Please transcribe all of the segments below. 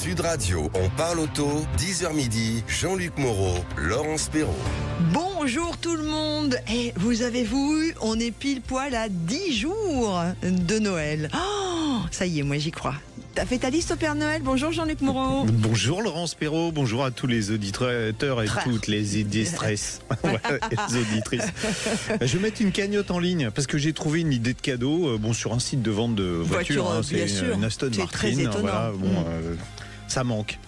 Sud Radio, on parle auto, 10h midi, Jean-Luc Moreau, Laurence Perrault. Bonjour tout le monde. Et vous avez vu, on est pile poil à 10 jours de Noël. Oh, ça y est, moi j'y crois. T'as fait ta liste au Père Noël? Bonjour Jean-Luc Moreau. Bonjour Laurence Perrault, bonjour à tous les auditeurs et toutes les auditrices. Les auditrices. Je vais mettre une cagnotte en ligne parce que j'ai trouvé une idée de cadeau sur un site de vente de voitures. Bien c'est sûr. une Aston C'est Martin. très étonnant. Ça manque.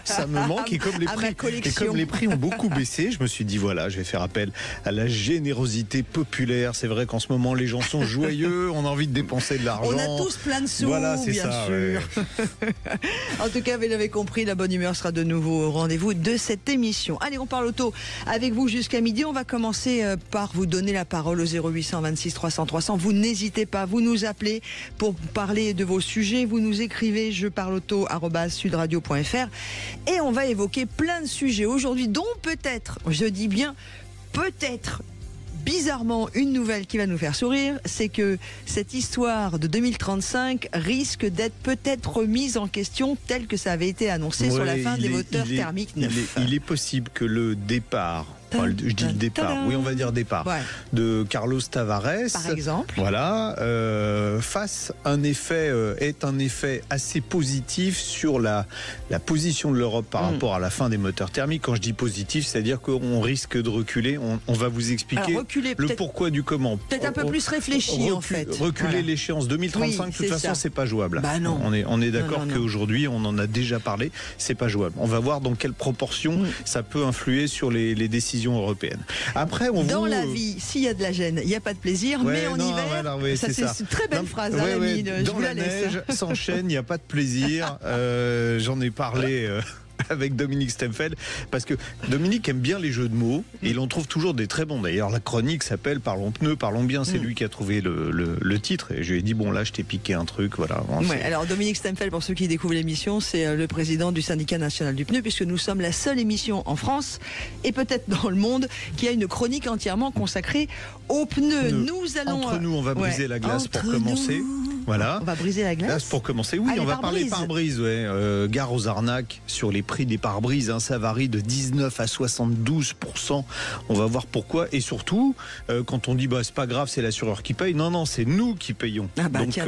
Ça me manque et comme les prix ont beaucoup baissé, je me suis dit voilà, je vais faire appel à la générosité populaire. C'est vrai qu'en ce moment les gens sont joyeux, on a envie de dépenser de l'argent. On a tous plein de sous, voilà, c'est bien ça, sûr. Ouais. En tout cas, vous l'avez compris, la bonne humeur sera de nouveau au rendez-vous de cette émission. Allez, on parle auto avec vous jusqu'à midi. On va commencer par vous donner la parole au 0800 26 300 300. Vous n'hésitez pas, vous nous appelez pour parler de vos sujets. Vous nous écrivez jeparleauto@sudradio.fr et on va évoquer plein de sujets aujourd'hui, dont peut-être, je dis bien peut-être, bizarrement, une nouvelle qui va nous faire sourire, c'est que cette histoire de 2035 risque d'être peut-être remise en question telle que ça avait été annoncé sur la fin des moteurs thermiques neufs. Il est possible que le départ, je dis le départ, oui on va dire départ, de Carlos Tavares, par exemple, voilà, fasse un effet, est un effet assez positif sur la position de l'Europe par rapport à la fin des moteurs thermiques. Quand je dis positif, c'est-à-dire qu'on risque de reculer. On va vous expliquer le pourquoi du comment. Peut-être un peu plus réfléchi en fait. Reculer l'échéance 2035, de toute façon, c'est pas jouable. Bah non. On est d'accord qu'aujourd'hui, on en a déjà parlé, c'est pas jouable. On va voir dans quelle proportion ça peut influer sur les décisions européennes. Après, dans la vie, s'il y a de la gêne, il n'y a pas de plaisir, mais en hiver, c'est une très belle phrase. Dans la neige, s'enchaîne, il n'y a pas de plaisir. J'en ai parlé avec Dominique Stemfeld, parce que Dominique aime bien les jeux de mots et il en trouve toujours des très bons. D'ailleurs, la chronique s'appelle Parlons pneus, parlons bien. C'est lui qui a trouvé le titre et je lui ai dit bon là je t'ai piqué un truc, voilà. Alors Dominique Stemfeld, pour ceux qui découvrent l'émission, c'est le président du syndicat national du pneu, puisque nous sommes la seule émission en France et peut-être dans le monde qui a une chronique entièrement consacrée aux pneus. Nous allons entre nous, on va briser la glace pour commencer. Voilà. On va briser la glace. Pour commencer, oui, on va parler pare-brise. Gare aux arnaques sur les prix des pare-brises. Ça varie de 19 à 72%. On va voir pourquoi. Et surtout, quand on dit c'est pas grave, c'est l'assureur qui paye. Non, c'est nous qui payons. Donc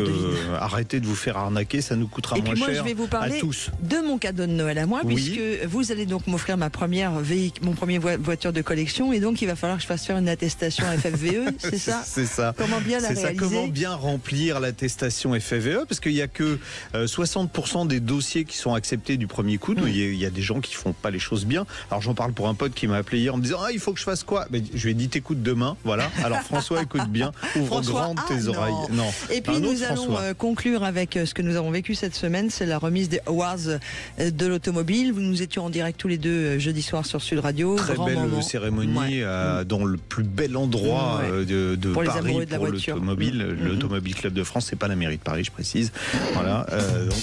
arrêtez de vous faire arnaquer, ça nous coûtera moins cher. Et puis moi, je vais vous parler de mon cadeau de Noël à moi, puisque vous allez donc m'offrir mon premier voiture de collection, et donc il va falloir que je fasse faire une attestation FFVE, c'est ça? C'est ça. Comment bien la réaliser? Comment bien remplir l'attestation FFVE, parce qu'il n'y a que 60% des dossiers qui sont acceptés du premier coup. Il y a des gens qui font pas les choses bien. Alors j'en parle pour un pote qui m'a appelé hier en me disant il faut que je fasse quoi? Je lui ai dit t'écoutes demain, voilà. Alors François, écoute bien, ouvre grandes tes oreilles. Non. Et puis nous allons conclure avec ce que nous avons vécu cette semaine, c'est la remise des Awards de l'automobile. Nous étions en direct tous les deux jeudi soir sur Sud Radio. Très belle cérémonie dans le plus bel endroit de pour Paris pour l'automobile. L'Automobile Club de France, c'est pas la mairie de Paris, je précise. Voilà. Donc...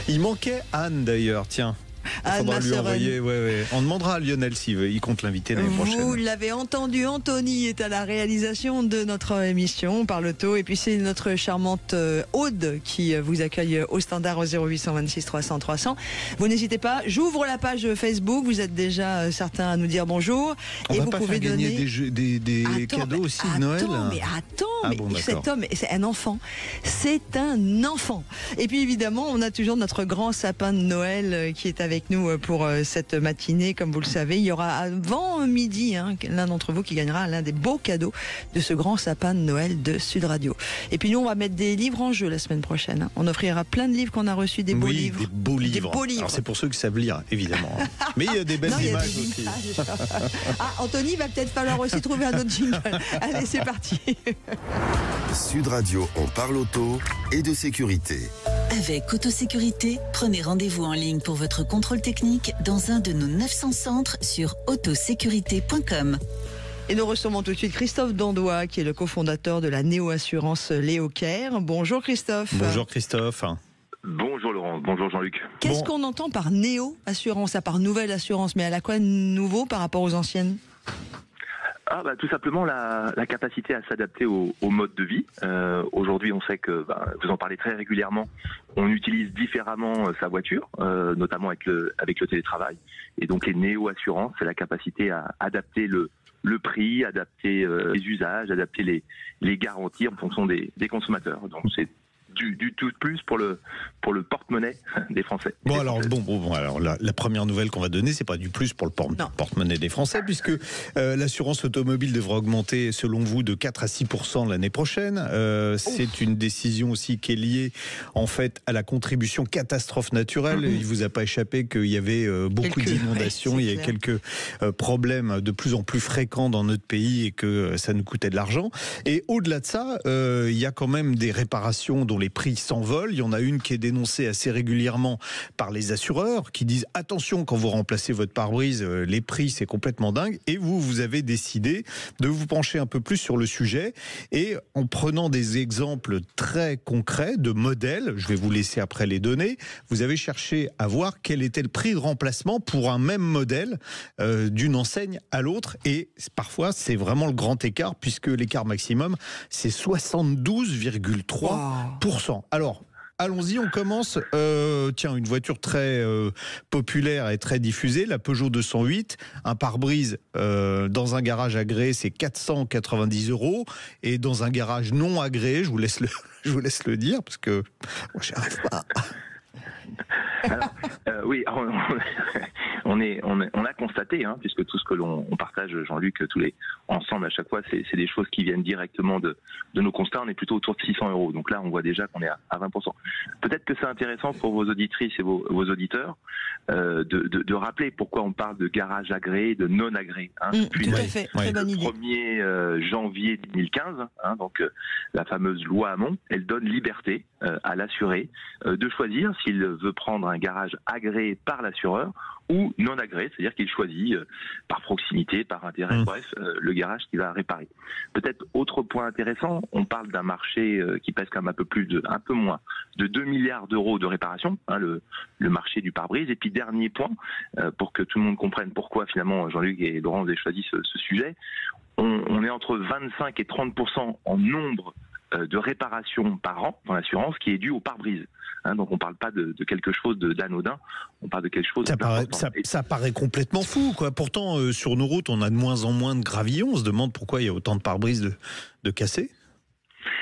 Il manquait Anne d'ailleurs, tiens. Anne, ma sœur. On demandera à Lionel s'il compte l'inviter l'année prochaine. Vous l'avez entendu, Anthony est à la réalisation de notre émission Parle Auto, et puis c'est notre charmante Aude qui vous accueille au standard au 0800 26 300 300. Vous n'hésitez pas, j'ouvre la page Facebook, vous êtes déjà certains à nous dire bonjour. On et va vous pas pouvez faire donner des cadeaux aussi de Noël. Cet homme, c'est un enfant. C'est un enfant. Et puis évidemment, on a toujours notre grand sapin de Noël qui est avec nous pour cette matinée. Comme vous le savez, il y aura avant midi l'un d'entre vous qui gagnera l'un des beaux cadeaux de ce grand sapin de Noël de Sud Radio. Et puis nous, on va mettre des livres en jeu la semaine prochaine. On offrira plein de livres qu'on a reçus, des beaux livres. Des beaux livres. Alors c'est pour ceux qui savent lire, évidemment. Mais il y a des belles images aussi. Anthony, va peut-être falloir aussi trouver un autre jingle. Allez, c'est parti. Sud Radio, on parle auto et de sécurité. Avec Autosécurité, prenez rendez-vous en ligne pour votre contrôle technique dans un de nos 900 centres sur autosécurité.com. Et nous recevons tout de suite Christophe Dandois, qui est le cofondateur de la néo-assurance Léo Care. Bonjour Christophe. Bonjour Christophe. Bonjour Laurent, bonjour Jean-Luc. Qu'est-ce qu'on entend par néo-assurance, à part nouvelle assurance, mais elle a quoi de nouveau par rapport aux anciennes ? Tout simplement la capacité à s'adapter au mode de vie. Aujourd'hui, on sait que, vous en parlez très régulièrement, on utilise différemment sa voiture, notamment avec le télétravail. Et donc les néo-assurances, c'est la capacité à adapter le prix, adapter les usages, adapter les garanties en fonction des consommateurs. Donc c'est du tout plus pour le porte-monnaie des Français. Alors la première nouvelle qu'on va donner, c'est pas du plus pour le porte-monnaie des Français, puisque l'assurance automobile devra augmenter, selon vous, de 4 à 6% l'année prochaine. C'est une décision aussi qui est liée en fait à la contribution catastrophe naturelle. Il vous a pas échappé qu'il y avait beaucoup d'inondations, il y a quelques problèmes de plus en plus fréquents dans notre pays et que ça nous coûtait de l'argent. Et au-delà de ça, il y a quand même des réparations dont les prix s'envolent. Il y en a une qui est dénoncée assez régulièrement par les assureurs qui disent attention, quand vous remplacez votre pare-brise, les prix c'est complètement dingue. Et vous avez décidé de vous pencher un peu plus sur le sujet et en prenant des exemples très concrets de modèles, je vais vous laisser après les donner, vous avez cherché à voir quel était le prix de remplacement pour un même modèle d'une enseigne à l'autre, et parfois c'est vraiment le grand écart puisque l'écart maximum c'est 72,3%. Alors, allons-y, on commence. Une voiture très populaire et très diffusée, la Peugeot 208. Un pare-brise dans un garage agréé, c'est 490 €. Et dans un garage non agréé, je vous laisse le dire, parce que moi, j'y arrive pas. Alors, oui, on a constaté, puisque tout ce que l'on partage, Jean-Luc, ensemble à chaque fois, c'est des choses qui viennent directement de nos constats. On est plutôt autour de 600 €. Donc là, on voit déjà qu'on est à 20%. Peut-être que c'est intéressant pour vos auditrices et vos auditeurs de rappeler pourquoi on parle de garage agréé, de non agréé. Tout à fait, très bonne idée. Le 1er janvier 2015, donc la fameuse loi Hamon, elle donne liberté à l'assuré de choisir s'il veut prendre un garage agréé par l'assureur ou non agréé, c'est-à-dire qu'il choisit par proximité, par intérêt, bref, le garage qu'il va réparer. Peut-être autre point intéressant, on parle d'un marché qui pèse quand même un peu moins de 2 milliards d'euros de réparation, le marché du pare-brise. Et puis dernier point, pour que tout le monde comprenne pourquoi finalement Jean-Luc et Laurent vous avez choisi ce sujet, on est entre 25 et 30% en nombre de réparations par an dans l'assurance qui est due au pare-brise. Donc on ne parle pas de quelque chose d'anodin, on parle de quelque chose d'important. Ça paraît complètement fou, quoi. Pourtant, sur nos routes, on a de moins en moins de gravillons. On se demande pourquoi il y a autant de pare-brise de cassés.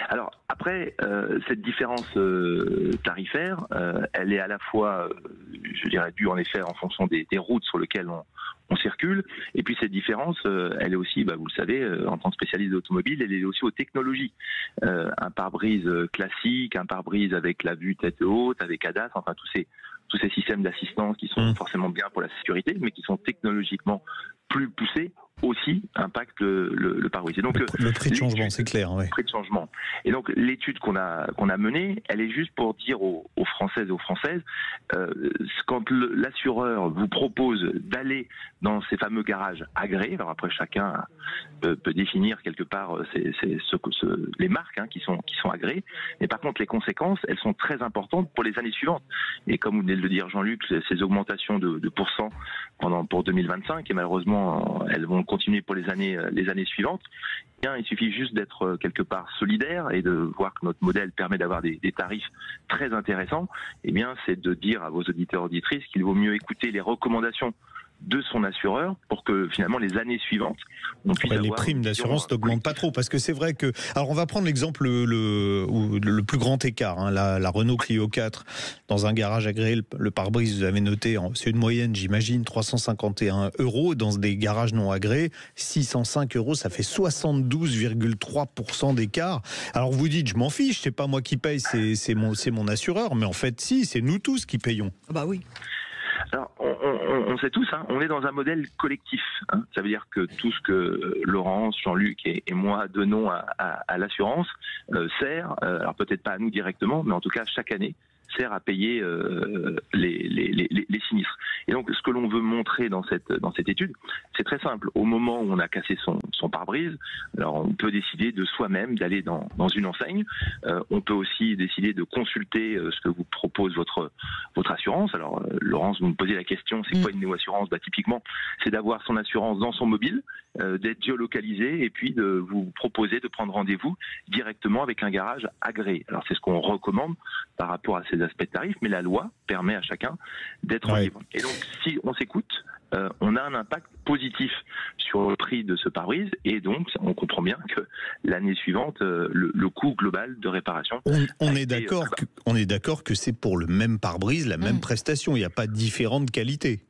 Alors après, cette différence tarifaire, elle est à la fois, je dirais, due en effet en fonction des routes sur lesquelles on circule. Et puis cette différence, elle est aussi, vous le savez, en tant que spécialiste d'automobile, elle est aussi aux technologies. Un pare-brise classique, un pare-brise avec la vue tête haute, avec ADAS, enfin tous ces systèmes d'assistance qui sont forcément bien pour la sécurité, mais qui sont technologiquement plus poussés, aussi impacte le pare-brise. Et donc le prix de changement, c'est clair. Oui. Le prix de changement. Et donc l'étude qu'on a menée, elle est juste pour dire aux Françaises et aux Françaises, quand l'assureur vous propose d'aller dans ces fameux garages agréés, alors après chacun peut définir quelque part les marques qui sont agréées, mais par contre les conséquences, elles sont très importantes pour les années suivantes. Et comme vous venez de le dire Jean-Luc, ces augmentations de pourcents pour 2025, et malheureusement elles vont continuer pour les années suivantes. Il suffit juste d'être quelque part solidaire et de voir que notre modèle permet d'avoir des tarifs très intéressants. C'est de dire à vos auditeurs auditrices qu'il vaut mieux écouter les recommandations de son assureur pour que finalement les années suivantes on puisse avoir les primes d'assurance n'augmentent pas trop, parce que c'est vrai que, alors on va prendre l'exemple le plus grand écart, la Renault Clio 4 dans un garage agréé, le pare-brise vous avez noté, c'est une moyenne j'imagine 351 €, dans des garages non agréés 605 €, ça fait 72,3% d'écart. Alors vous dites je m'en fiche, c'est pas moi qui paye, c'est mon assureur, mais en fait si, c'est nous tous qui payons. Bah oui. Alors, on sait tous, on est dans un modèle collectif. Ça veut dire que tout ce que Laurence, Jean-Luc et moi donnons à l'assurance sert, alors peut-être pas à nous directement, mais en tout cas chaque année, sert à payer les sinistres. Et donc, ce que l'on veut montrer dans cette étude, c'est très simple. Au moment où on a cassé son pare-brise, alors on peut décider de soi-même d'aller dans une enseigne. On peut aussi décider de consulter ce que vous propose votre assurance. Alors, Laurence, vous me posez la question, c'est quoi une néo-assurance ? Typiquement, c'est d'avoir son assurance dans son mobile, d'être géolocalisé et puis de vous proposer de prendre rendez-vous directement avec un garage agréé. Alors, c'est ce qu'on recommande par rapport à ces aspects de tarifs, mais la loi permet à chacun d'être libre. Et donc, si on s'écoute, on a un impact positif sur le prix de ce pare-brise et donc on comprend bien que l'année suivante, le coût global de réparation... On est d'accord que c'est pour le même pare-brise, la même prestation, il n'y a pas différente qualité.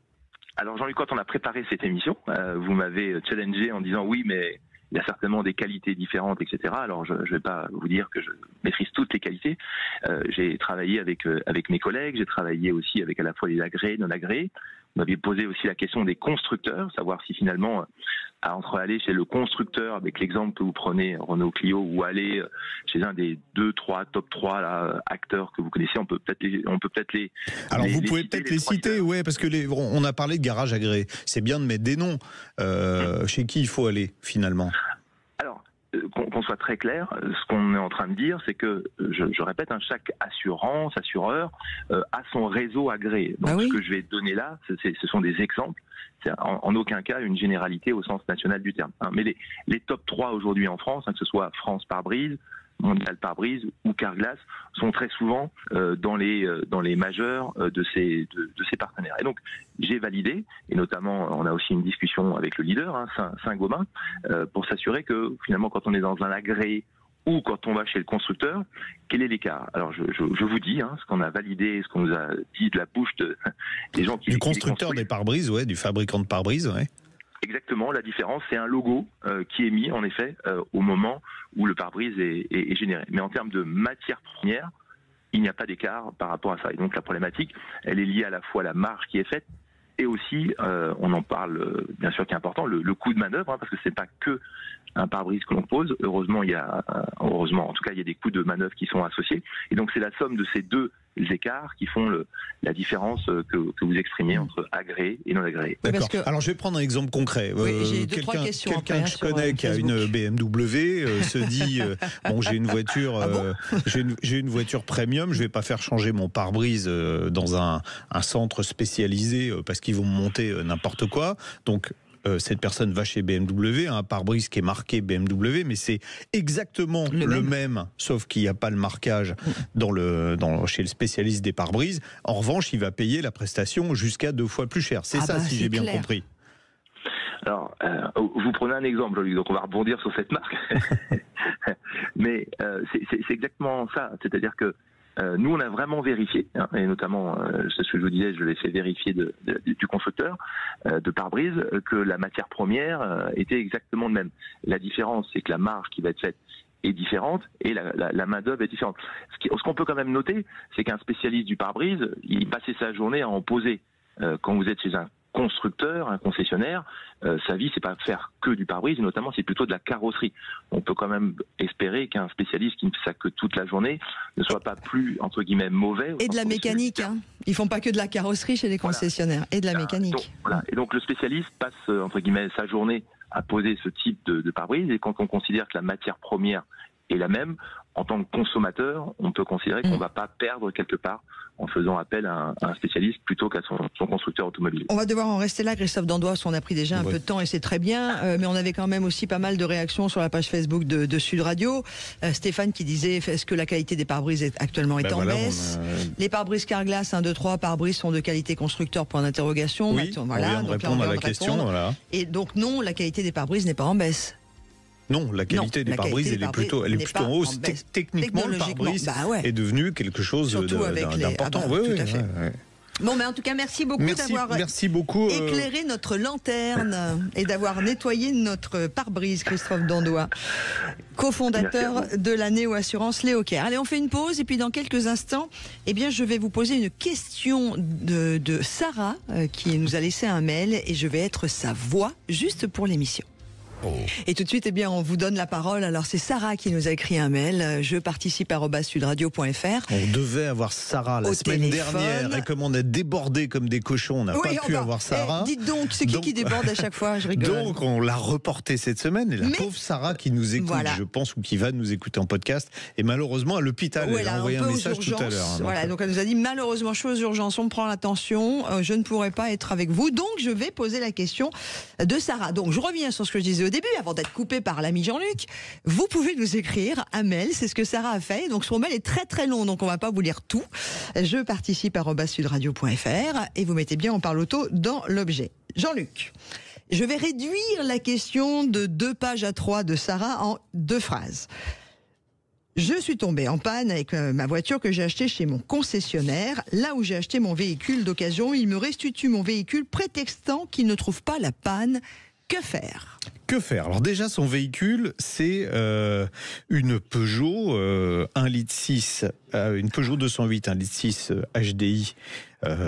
Alors Jean-Luc, quand on a préparé cette émission, vous m'avez challengé en disant oui, mais il y a certainement des qualités différentes, etc. Alors je ne vais pas vous dire que je maîtrise toutes les qualités. J'ai travaillé avec mes collègues, j'ai travaillé aussi avec à la fois les agréés, non agréés. Vous m'aviez posé aussi la question des constructeurs, savoir si finalement, entre aller chez le constructeur, avec l'exemple que vous prenez, Renault Clio, ou aller chez un des 2-3, top 3 là, acteurs que vous connaissez, on peut peut-être les... Alors vous pouvez peut-être les citer, ouais, parce que on a parlé de garage agréé. C'est bien de mettre des noms. Chez qui il faut aller finalement ? Alors, qu'on soit très clair, ce qu'on est en train de dire, c'est que, je répète, chaque assureur a son réseau agréé. Donc ce que je vais donner là, ce sont des exemples. C'est en aucun cas une généralité au sens national du terme. Mais les top 3 aujourd'hui en France, que ce soit France Pare-Brise, Mondial Pare-Brise ou Carglass, sont très souvent dans les majeurs de ces partenaires. Et donc j'ai validé, et notamment on a aussi une discussion avec le leader, Saint-Gobain, pour s'assurer que finalement quand on est dans un agréé ou quand on va chez le constructeur, quel est l'écart ? Alors je vous dis ce qu'on a validé, ce qu'on nous a dit de la bouche des gens qui... Du constructeur des pare-brises, du fabricant de pare-brises, Exactement, la différence, c'est un logo qui est mis en effet au moment où le pare-brise est généré. Mais en termes de matière première, il n'y a pas d'écart par rapport à ça. Et donc la problématique, elle est liée à la fois à la marge qui est faite et aussi, on en parle bien sûr qui est important, le coût de manœuvre, parce que c'est pas que un pare-brise que l'on pose. Heureusement, il y a des coûts de manœuvre qui sont associés. Et donc c'est la somme de ces deux écarts qui font la différence que vous exprimez entre agréé et non agréé. D'accord. Alors je vais prendre un exemple concret. J'ai deux-trois questions. Quelqu'un que je connais qui a une BMW se dit bon, j'ai une voiture, j'ai une voiture premium, je vais pas faire changer mon pare-brise dans un centre spécialisé parce qu'ils vont me monter n'importe quoi. Donc cette personne va chez BMW, un pare-brise qui est marqué BMW, mais c'est exactement le même, sauf qu'il n'y a pas le marquage chez le spécialiste des pare-brises. En revanche, il va payer la prestation jusqu'à 2 fois plus cher. C'est ça, si j'ai bien compris. Alors, vous prenez un exemple, donc on va rebondir sur cette marque. Mais c'est exactement ça. C'est-à-dire que nous, on a vraiment vérifié, et notamment, c'est ce que je vous disais, je l'ai fait vérifier du constructeur de pare-brise, que la matière première était exactement le même. La différence, c'est que la marge qui va être faite est différente et la main-d'œuvre est différente. Ce qu'on peut quand même noter, c'est qu'un spécialiste du pare-brise, il passait sa journée à en poser. Quand vous êtes chez un constructeur, un concessionnaire, sa vie, c'est pas faire que du pare-brise, et notamment c'est plutôt de la carrosserie. On peut quand même espérer qu'un spécialiste qui ne fait ça que toute la journée ne soit pas plus, entre guillemets, mauvais. Et de la mécanique, Ils font pas que de la carrosserie chez les concessionnaires, et de la mécanique. Et donc le spécialiste passe, entre guillemets, sa journée à poser ce type de pare-brise, et quand on considère que la matière première est la même, en tant que consommateur, on peut considérer qu'on ne va pas perdre quelque part en faisant appel à un spécialiste plutôt qu'à son constructeur automobile. On va devoir en rester là, Christophe Dandois, on a pris déjà un peu de temps et c'est très bien, mais on avait quand même aussi pas mal de réactions sur la page Facebook de Sud Radio. Stéphane qui disait, est-ce que la qualité des pare-brises est en baisse ? Les pare-brises Carglass 1, 2, 3 pare-brises sont de qualité constructeur, point d'interrogation. Oui, on vient de répondre à la question. Voilà. Et donc non, la qualité des pare-brises n'est pas en baisse. Non, la qualité des pare-brises, elle est plutôt en hausse. Techniquement, le pare-brise est devenu quelque chose d'important. Bon, mais en tout cas, merci beaucoup d'avoir éclairé notre lanterne et d'avoir nettoyé notre pare-brise, Christophe Dandois, cofondateur de la néo-assurance Léocare. Allez, on fait une pause et puis dans quelques instants, je vais vous poser une question de Sarah qui nous a laissé un mail et je vais être sa voix juste pour l'émission. Et tout de suite, eh bien, on vous donne la parole. Alors, c'est Sarah qui nous a écrit un mail. Je participe @sudradio.fr. On devait avoir Sarah la semaine dernière, et comme on a débordé comme des cochons, on n'a pas pu avoir Sarah. Dites donc, c'est qui déborde à chaque fois? Je rigole. Donc, on l'a reporté cette semaine. Et la pauvre Sarah qui nous écoute, je pense, ou qui va nous écouter en podcast, et malheureusement à l'hôpital. Elle a envoyé un message tout à l'heure. Voilà, donc elle nous a dit malheureusement, chose d'urgence, on prend l'attention, je ne pourrai pas être avec vous. Donc, je vais poser la question de Sarah. Donc, je reviens sur ce que je disais au début, avant d'être coupé par l'ami Jean-Luc. Vous pouvez nous écrire un mail, c'est ce que Sarah a fait. Donc, son mail est très très long, donc on va pas vous lire tout. Je participe @sudradio.fr et vous mettez bien On parle auto dans l'objet. Jean-Luc, je vais réduire la question de 2 pages à 3 de Sarah en 2 phrases. Je suis tombée en panne avec ma voiture que j'ai achetée chez mon concessionnaire. Là où j'ai acheté mon véhicule d'occasion, il me restitue mon véhicule prétextant qu'il ne trouve pas la panne. Que faire ? Que faire ? Alors déjà, son véhicule, c'est une Peugeot 1,6 litre, une Peugeot 208 1,6 litre HDI,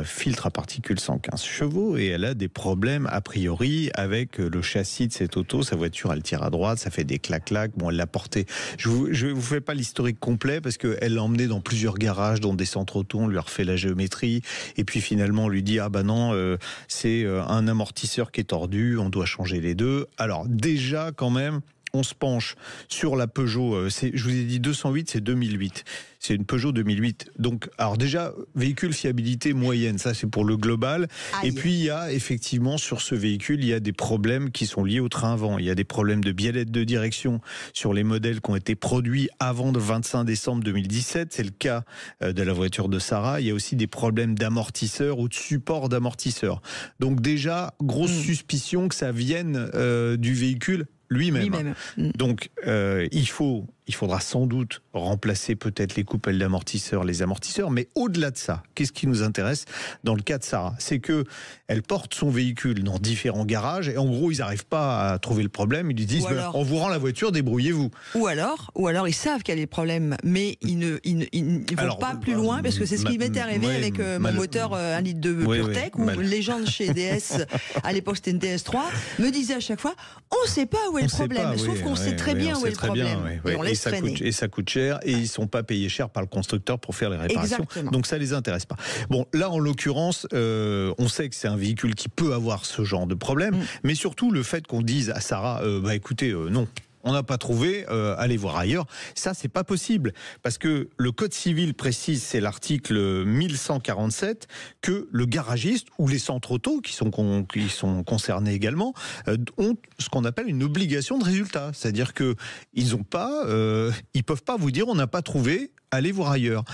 filtre à particules 115 chevaux, et elle a des problèmes a priori avec le châssis de cette auto. Sa voiture, elle tire à droite, ça fait des clac-clac. Bon, elle l'a porté. Je vous fais pas l'historique complet parce qu'elle l'a emmené dans plusieurs garages, dans des centres auto. On lui a refait la géométrie, et puis finalement on lui dit non, c'est un amortisseur qui est tordu, on doit changer les deux. Alors déjà, quand même, on se penche sur la Peugeot. Je vous ai dit 208, c'est 2008. C'est une Peugeot 2008. Donc, alors déjà, véhicule fiabilité moyenne, ça c'est pour le global. Aïe. Et puis il y a effectivement sur ce véhicule, il y a des problèmes qui sont liés au train avant. Il y a des problèmes de biellette de direction sur les modèles qui ont été produits avant le 25 décembre 2017. C'est le cas de la voiture de Sarah. Il y a aussi des problèmes d'amortisseur ou de support d'amortisseur. Donc déjà, grosse suspicion que ça vienne du véhicule lui-même. Donc il faudra sans doute remplacer peut-être les coupelles d'amortisseurs, les amortisseurs, mais au-delà de ça, qu'est-ce qui nous intéresse dans le cas de Sarah ? C'est que elle porte son véhicule dans différents garages et en gros ils n'arrivent pas à trouver le problème, ils lui disent on vous rend la voiture, débrouillez-vous. Ou alors ils savent qu'il y a des problèmes, mais ils ne vont pas plus loin, parce que c'est ce qui m'était arrivé avec mon moteur 1 litre de PureTech, où les gens de chez DS, à l'époque c'était une DS3, me disaient à chaque fois on ne sait pas où est le problème, sauf qu'on sait très bien où est le problème. Et on laisse traîner. Et ça coûte cher, et ils ne sont pas payés cher par le constructeur pour faire les réparations. Exactement. Donc ça ne les intéresse pas. Bon, là en l'occurrence, on sait que c'est un véhicule qui peut avoir ce genre de problème, mais surtout le fait qu'on dise à Sarah, écoutez, non. On n'a pas trouvé, allez voir ailleurs. Ça, c'est pas possible. Parce que le Code civil précise, c'est l'article 1147, que le garagiste ou les centres auto, qui sont concernés également, ont ce qu'on appelle une obligation de résultat. C'est-à-dire qu'ils ils peuvent pas vous dire on n'a pas trouvé, allez voir ailleurs.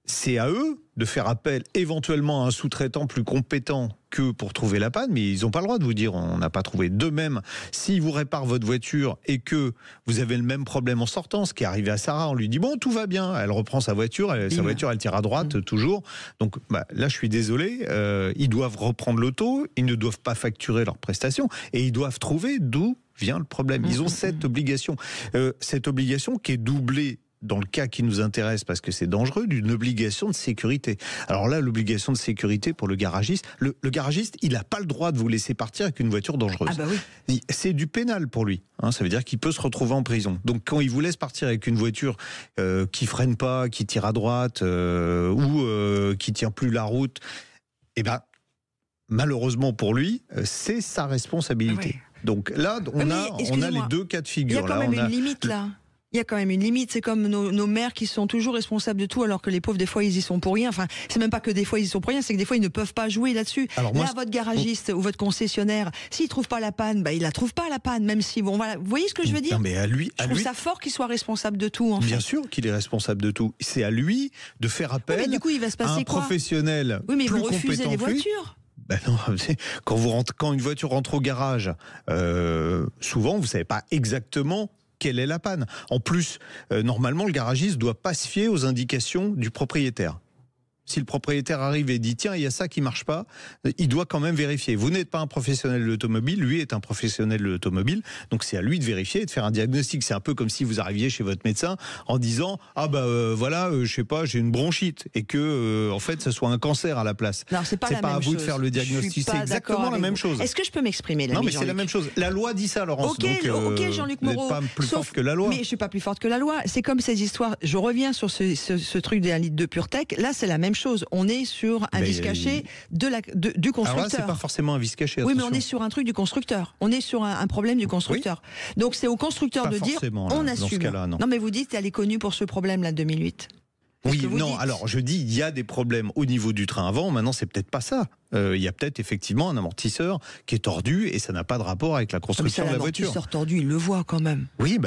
C'est à eux de faire appel éventuellement à un sous-traitant plus compétent que pour trouver la panne, mais ils n'ont pas le droit de vous dire on n'a pas trouvé. De même, s'ils vous réparent votre voiture et que vous avez le même problème en sortant, ce qui est arrivé à Sarah, on lui dit bon, tout va bien, elle reprend sa voiture, elle tire à droite toujours. Donc là, je suis désolé, ils doivent reprendre l'auto, ils ne doivent pas facturer leurs prestations et ils doivent trouver d'où vient le problème. Ils ont cette obligation qui est doublée, dans le cas qui nous intéresse, parce que c'est dangereux, d'une obligation de sécurité. Alors là, l'obligation de sécurité pour le garagiste, le garagiste, il n'a pas le droit de vous laisser partir avec une voiture dangereuse. Ah bah oui. C'est du pénal pour lui. Ça veut dire qu'il peut se retrouver en prison. Donc quand il vous laisse partir avec une voiture qui freine pas, qui tire à droite ou qui tient plus la route, malheureusement pour lui, c'est sa responsabilité. Ouais. Donc là, on a les deux cas de figure. Il y a quand même une limite là. Il y a quand même une limite, c'est comme nos maires qui sont toujours responsables de tout, alors que les pauvres, des fois, ils y sont pour rien. Enfin, c'est même pas que des fois, ils y sont pour rien, c'est que des fois, ils ne peuvent pas jouer là-dessus. Alors là, votre garagiste ou votre concessionnaire, s'il trouve pas la panne, il la trouve pas la panne, même si, vous voyez ce que je veux dire ? Non, mais je trouve ça fort qu'il soit responsable de tout, Bien sûr qu'il est responsable de tout. C'est à lui de faire appel mais du coup, il va se passer à un professionnel plus compétent. Oui, mais ils vont refuser les voitures. Non, quand une voiture rentre au garage, souvent, vous savez pas exactement quelle est la panne. En plus, normalement, le garagiste ne doit pas se fier aux indications du propriétaire. Si le propriétaire arrive et dit tiens, il y a ça qui marche pas, il doit quand même vérifier. Vous n'êtes pas un professionnel de l'automobile, lui est un professionnel de l'automobile, donc c'est à lui de vérifier et de faire un diagnostic. C'est un peu comme si vous arriviez chez votre médecin en disant je sais pas, j'ai une bronchite et que en fait ce soit un cancer à la place. Non, c'est pas à vous de faire le diagnostic, c'est exactement la même chose. Est-ce que je peux m'exprimer là? Non, mais c'est la même chose. La loi dit ça, Laurence. Ok, Jean-Luc Moreau. Vous n'êtes pas plus forte que la loi. Mais je suis pas plus forte que la loi. C'est comme ces histoires. Je reviens sur ce truc d'1 litre de PureTech. Là, c'est la même chose. On est sur un vice caché du constructeur. Alors là, c'est pas forcément un vice caché. Oui, mais on est sur un truc du constructeur. On est sur un problème du constructeur. Oui. Donc c'est au constructeur de dire on assume. Non, mais vous dites elle est connue pour ce problème-là de 2008. Oui, non, alors je dis, il y a des problèmes au niveau du train avant, maintenant c'est peut-être pas ça. Il y a peut-être effectivement un amortisseur qui est tordu et ça n'a pas de rapport avec la construction de la voiture. L'amortisseur tordu, ils le voient quand même. Oui,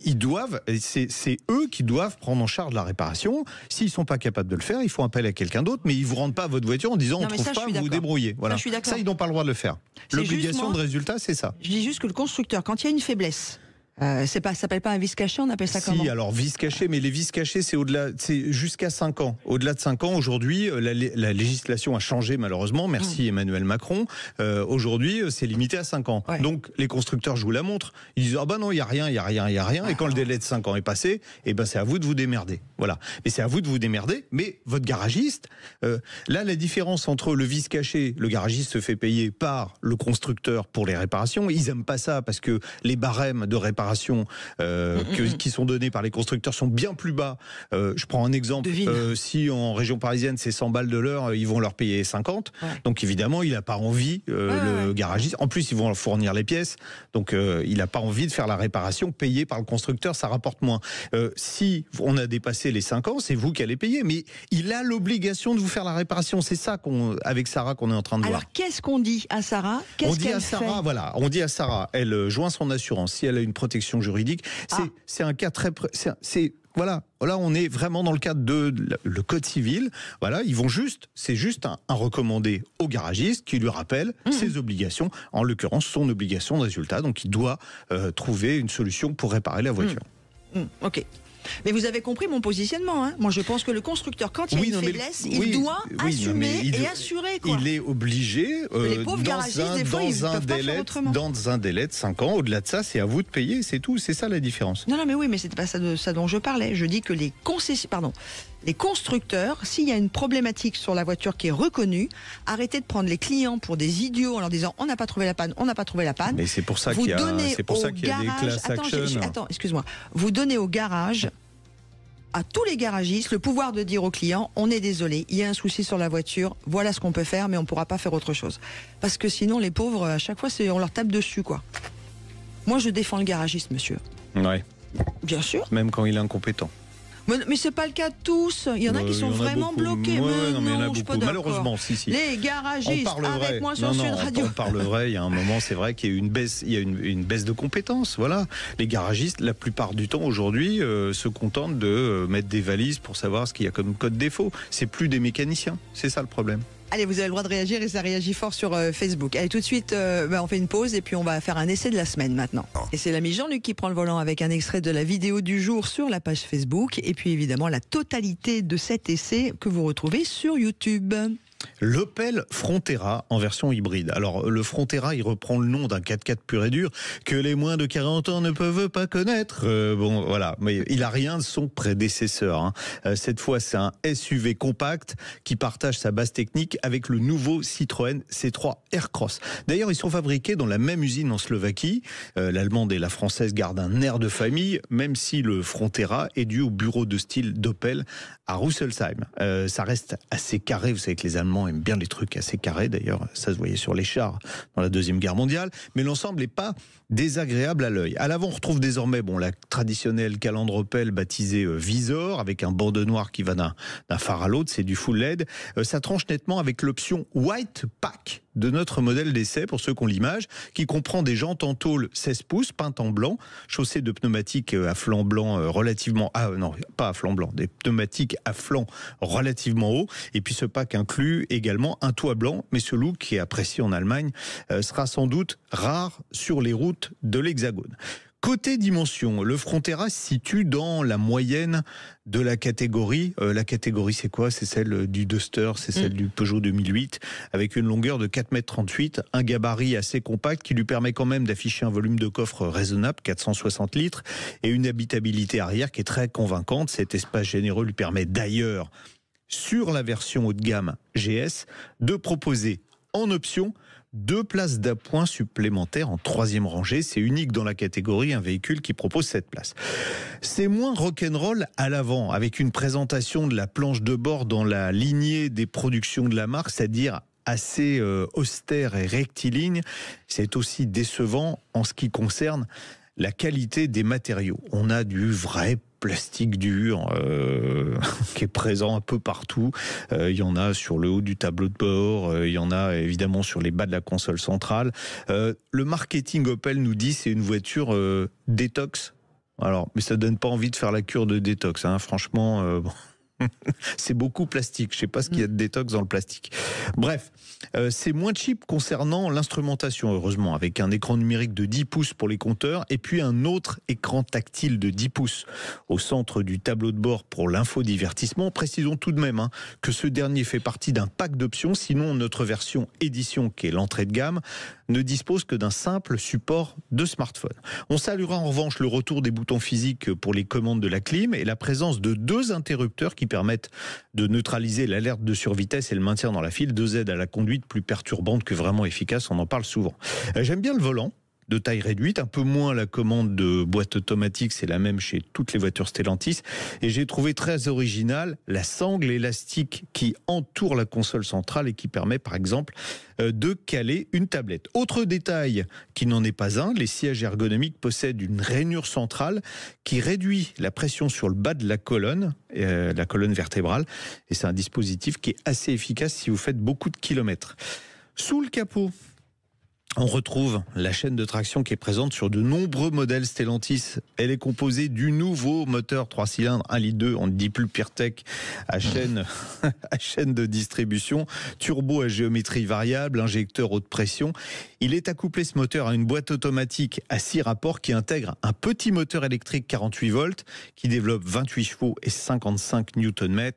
ils doivent, c'est eux qui doivent prendre en charge la réparation. S'ils sont pas capables de le faire, ils font appel à quelqu'un d'autre, mais ils vous rendent pas votre voiture en disant on trouve pas, vous vous débrouillez. Voilà. Ça, ils n'ont pas le droit de le faire. L'obligation de résultat, c'est ça. Je dis juste que le constructeur, quand il y a une faiblesse, ça s'appelle pas un vice caché, on appelle ça comment? Si, alors vice caché, mais les vices cachés, c'est jusqu'à 5 ans. Au-delà de 5 ans, aujourd'hui, la législation a changé malheureusement, merci Emmanuel Macron. Aujourd'hui, c'est limité à 5 ans. Ouais. Donc, les constructeurs jouent la montre. Ils disent, non, il n'y a rien. Et quand le délai de 5 ans est passé, c'est à vous de vous démerder. Voilà. Mais c'est à vous de vous démerder, mais votre garagiste, là, la différence entre le vice caché, le garagiste se fait payer par le constructeur pour les réparations. Ils n'aiment pas ça parce que les barèmes de réparation qui sont donnés par les constructeurs sont bien plus bas. Je prends un exemple. Si en région parisienne c'est 100 balles de l'heure, ils vont leur payer 50. Ouais. Donc évidemment, il n'a pas envie, le garagiste. En plus, ils vont leur fournir les pièces. Donc il n'a pas envie de faire la réparation payée par le constructeur. Ça rapporte moins. Si on a dépassé les 5 ans, c'est vous qui allez payer. Mais il a l'obligation de vous faire la réparation. C'est ça avec Sarah qu'on est en train de voir. Alors qu'est-ce qu'on dit à Sarah? On dit à Sarah, elle joint son assurance. Si elle a une protection juridique, c'est un cas très... Voilà, là on est vraiment dans le cadre de le code civil. Voilà, c'est juste un recommandé au garagiste qui lui rappelle ses obligations, en l'occurrence son obligation de résultat. Donc il doit trouver une solution pour réparer la voiture. Ok. Mais vous avez compris mon positionnement. Hein. Moi, je pense que le constructeur, quand il y a une faiblesse, il doit assumer et assurer. Quoi. Il est obligé, dans un délai de 5 ans. Au-delà de ça, c'est à vous de payer, c'est tout. C'est ça la différence. Non, mais oui, mais c'est pas ça dont je parlais. Je dis que les constructeurs, s'il y a une problématique sur la voiture qui est reconnue, arrêtez de prendre les clients pour des idiots en leur disant on n'a pas trouvé la panne, on n'a pas trouvé la panne. Mais c'est pour ça qu'il y a des class action. Attends, excuse-moi. Vous donnez au garage, à tous les garagistes, le pouvoir de dire aux clients on est désolé, il y a un souci sur la voiture, voilà ce qu'on peut faire, mais on ne pourra pas faire autre chose. Parce que sinon, les pauvres, à chaque fois, on leur tape dessus, quoi. Moi, je défends le garagiste, monsieur. Ouais. Bien sûr. Même quand il est incompétent. Mais c'est pas le cas de tous. Il y en a qui sont vraiment bloqués. Non, mais il y en a beaucoup. Malheureusement, si. Les garagistes, avec moi sur Sud Radio. On parle vrai. Il y a un moment, c'est vrai qu'il y a une baisse. Il y a une baisse de compétences. Voilà. Les garagistes, la plupart du temps aujourd'hui, se contentent de mettre des valises pour savoir ce qu'il y a comme code défaut. C'est plus des mécaniciens. C'est ça le problème. Allez, vous avez le droit de réagir et ça réagit fort sur Facebook. Allez, tout de suite, on fait une pause et puis on va faire un essai de la semaine maintenant. Et c'est l'ami Jean-Luc qui prend le volant avec un extrait de la vidéo du jour sur la page Facebook et puis évidemment la totalité de cet essai que vous retrouvez sur YouTube. L'Opel Frontera en version hybride. Alors le Frontera, il reprend le nom d'un 4x4 pur et dur que les moins de 40 ans ne peuvent pas connaître. Bon voilà, mais il a rien de son prédécesseur. Hein. Cette fois, c'est un SUV compact qui partage sa base technique avec le nouveau Citroën C3 Aircross. D'ailleurs, ils sont fabriqués dans la même usine en Slovaquie. L'allemande et la française gardent un air de famille, même si le Frontera est dû au bureau de style d'Opel à Rüsselsheim. Ça reste assez carré, vous savez que les Allemands aiment bien les trucs assez carrés, d'ailleurs ça se voyait sur les chars dans la Deuxième Guerre mondiale, mais l'ensemble n'est pas désagréable à l'œil. À l'avant on retrouve désormais la traditionnelle calandre Opel baptisée Visor, avec un bandeau noir qui va d'un phare à l'autre, c'est du full LED. Ça tranche nettement avec l'option White Pack de notre modèle d'essai, pour ceux qui ont l'image, qui comprend des jantes en tôle 16 pouces peintes en blanc, chaussées de pneumatiques à flanc blanc relativement... non, pas à flanc blanc, des pneumatiques à flanc relativement haut. Et puis ce pack inclut également un toit blanc, mais ce look qui est apprécié en Allemagne sera sans doute rare sur les routes de l'Hexagone. Côté dimension, le Frontera se situe dans la moyenne de la catégorie. La catégorie, c'est quoi? C'est celle du Duster, c'est celle du Peugeot 2008, avec une longueur de 4,38 m, un gabarit assez compact qui lui permet quand même d'afficher un volume de coffre raisonnable, 460 litres, et une habitabilité arrière qui est très convaincante. Cet espace généreux lui permet d'ailleurs, sur la version haut de gamme GS, de proposer en option 2 places d'appoint supplémentaires en 3e rangée. C'est unique dans la catégorie, un véhicule qui propose cette place. C'est moins rock'n'roll à l'avant, avec une présentation de la planche de bord dans la lignée des productions de la marque, c'est-à-dire assez austère et rectiligne. C'est aussi décevant en ce qui concerne la qualité des matériaux. On a du vrai plastique dur qui est présent un peu partout. Il y en a sur le haut du tableau de bord, il y en a évidemment sur les bas de la console centrale. Le marketing Opel nous dit c'est une voiture détox. Alors, mais ça donne pas envie de faire la cure de détox, hein. Franchement. C'est beaucoup plastique. Je ne sais pas ce qu'il y a de détox dans le plastique. Bref, c'est moins cheap concernant l'instrumentation, heureusement, avec un écran numérique de 10 pouces pour les compteurs et puis un autre écran tactile de 10 pouces au centre du tableau de bord pour l'infodivertissement. Précisons tout de même que ce dernier fait partie d'un pack d'options, sinon notre version édition, qui est l'entrée de gamme, ne dispose que d'un simple support de smartphone. On saluera en revanche le retour des boutons physiques pour les commandes de la clim et la présence de 2 interrupteurs qui permettent de neutraliser l'alerte de survitesse et le maintien dans la file, 2 aides à la conduite plus perturbantes que vraiment efficaces, on en parle souvent. J'aime bien le volant, de taille réduite, un peu moins la commande de boîte automatique, c'est la même chez toutes les voitures Stellantis, et j'ai trouvé très original la sangle élastique qui entoure la console centrale et qui permet par exemple de caler une tablette. Autre détail qui n'en est pas un, les sièges ergonomiques possèdent une rainure centrale qui réduit la pression sur le bas de la colonne vertébrale, et c'est un dispositif qui est assez efficace si vous faites beaucoup de kilomètres. Sous le capot, on retrouve la chaîne de traction qui est présente sur de nombreux modèles Stellantis. Elle est composée du nouveau moteur 3 cylindres 1,2 litre, on ne dit plus PureTech, à chaîne de distribution, turbo à géométrie variable, injecteur haute pression. Il est accouplé, ce moteur, à une boîte automatique à 6 rapports qui intègre un petit moteur électrique 48 volts qui développe 28 chevaux et 55 Nm.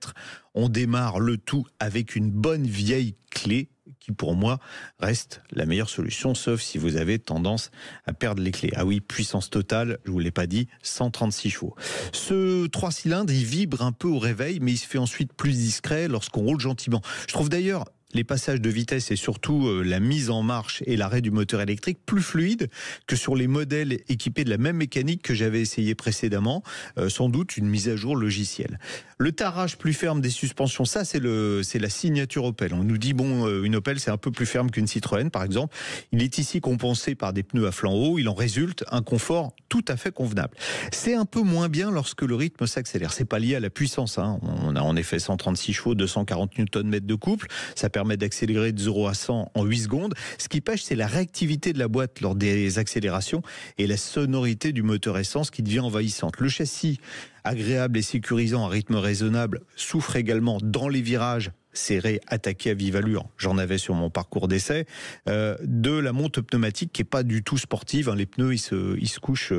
On démarre le tout avec une bonne vieille clé qui pour moi reste la meilleure solution, sauf si vous avez tendance à perdre les clés. Ah oui, puissance totale, je vous l'ai pas dit, 136 chevaux. Ce 3 cylindres, il vibre un peu au réveil, mais il se fait ensuite plus discret lorsqu'on roule gentiment. Je trouve d'ailleurs les passages de vitesse et surtout la mise en marche et l'arrêt du moteur électrique plus fluide que sur les modèles équipés de la même mécanique que j'avais essayé précédemment, sans doute une mise à jour logicielle. Le tarrage plus ferme des suspensions, ça c'est la signature Opel. On nous dit une Opel c'est un peu plus ferme qu'une Citroën par exemple. Il est ici compensé par des pneus à flanc haut, il en résulte un confort tout à fait convenable. C'est un peu moins bien lorsque le rythme s'accélère. C'est pas lié à la puissance, hein. On a en effet 136 chevaux, 240 Nm de couple, ça permet d'accélérer de 0 à 100 en 8 secondes. Ce qui pêche, c'est la réactivité de la boîte lors des accélérations et la sonorité du moteur essence qui devient envahissante. Le châssis, agréable et sécurisant à rythme raisonnable, souffre également dans les virages serré, attaqué à vive allure, j'en avais sur mon parcours d'essai, de la monte pneumatique qui est pas du tout sportive, hein. Les pneus ils se couchent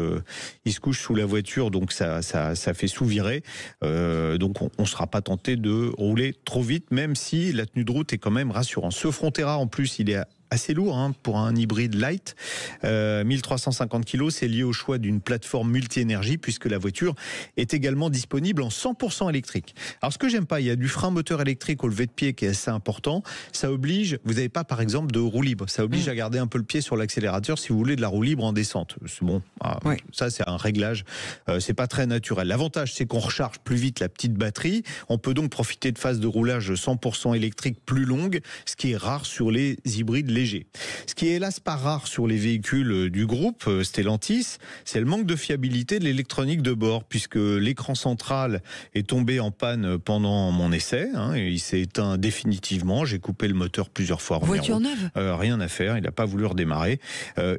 sous la voiture, donc ça fait sous-virer, donc on sera pas tenté de rouler trop vite, même si la tenue de route est quand même rassurante. Ce Frontera en plus il est assez lourd, hein, pour un hybride light, 1350 kg, c'est lié au choix d'une plateforme multi-énergie puisque la voiture est également disponible en 100% électrique. Alors ce que j'aime pas, il y a du frein moteur électrique au lever de pied qui est assez important, ça oblige, vous n'avez pas par exemple de roue libre, ça oblige à garder un peu le pied sur l'accélérateur si vous voulez de la roue libre en descente. C'est bon, ça c'est un réglage, c'est pas très naturel. L'avantage c'est qu'on recharge plus vite la petite batterie, on peut donc profiter de phases de roulage 100% électrique plus longues, ce qui est rare sur les hybrides légers. Ce qui est hélas pas rare sur les véhicules du groupe Stellantis, c'est le manque de fiabilité de l'électronique de bord, puisque l'écran central est tombé en panne pendant mon essai, hein, et il s'est éteint définitivement. J'ai coupé le moteur plusieurs fois. Voiture neuve. Rien à faire, il n'a pas voulu redémarrer.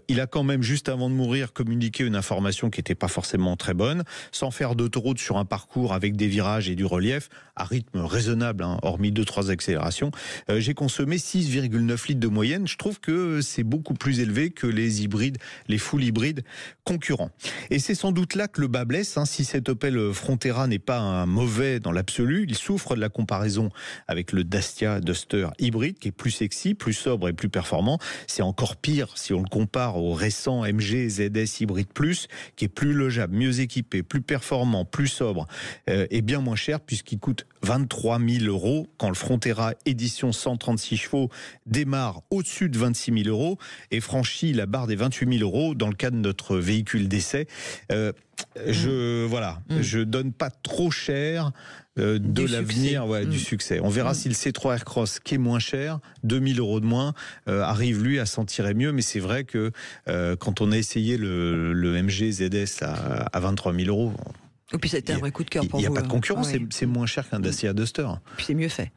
Il a quand même, juste avant de mourir, communiqué une information qui n'était pas forcément très bonne, sans faire d'autoroute sur un parcours avec des virages et du relief, à rythme raisonnable, hein, hormis 2-3 accélérations. J'ai consommé 6,9 litres de moyenne. je trouve que c'est beaucoup plus élevé que les hybrides, les full hybrides concurrents. Et c'est sans doute là que le bas blesse. Si cet Opel Frontera n'est pas un mauvais dans l'absolu, il souffre de la comparaison avec le Dacia Duster hybride, qui est plus sexy, plus sobre et plus performant. C'est encore pire si on le compare au récent MG ZS Hybrid Plus, qui est plus logeable, mieux équipé, plus performant, plus sobre et bien moins cher, puisqu'il coûte 23 000 € quand le Frontera édition 136 chevaux démarre au-dessus de 26 000 € et franchit la barre des 28 000 € dans le cas de notre véhicule d'essai. Je donne pas trop cher de l'avenir du succès. On verra si le C3 Aircross, qui est moins cher, 2 000 € de moins, arrive lui à s'en tirer mieux. Mais c'est vrai que quand on a essayé le MG ZS à 23 000 €, et puis c'était un vrai coup de cœur pour vous. Il n'y a pas de concurrence, c'est moins cher qu'un Dacia Duster. Puis c'est mieux fait.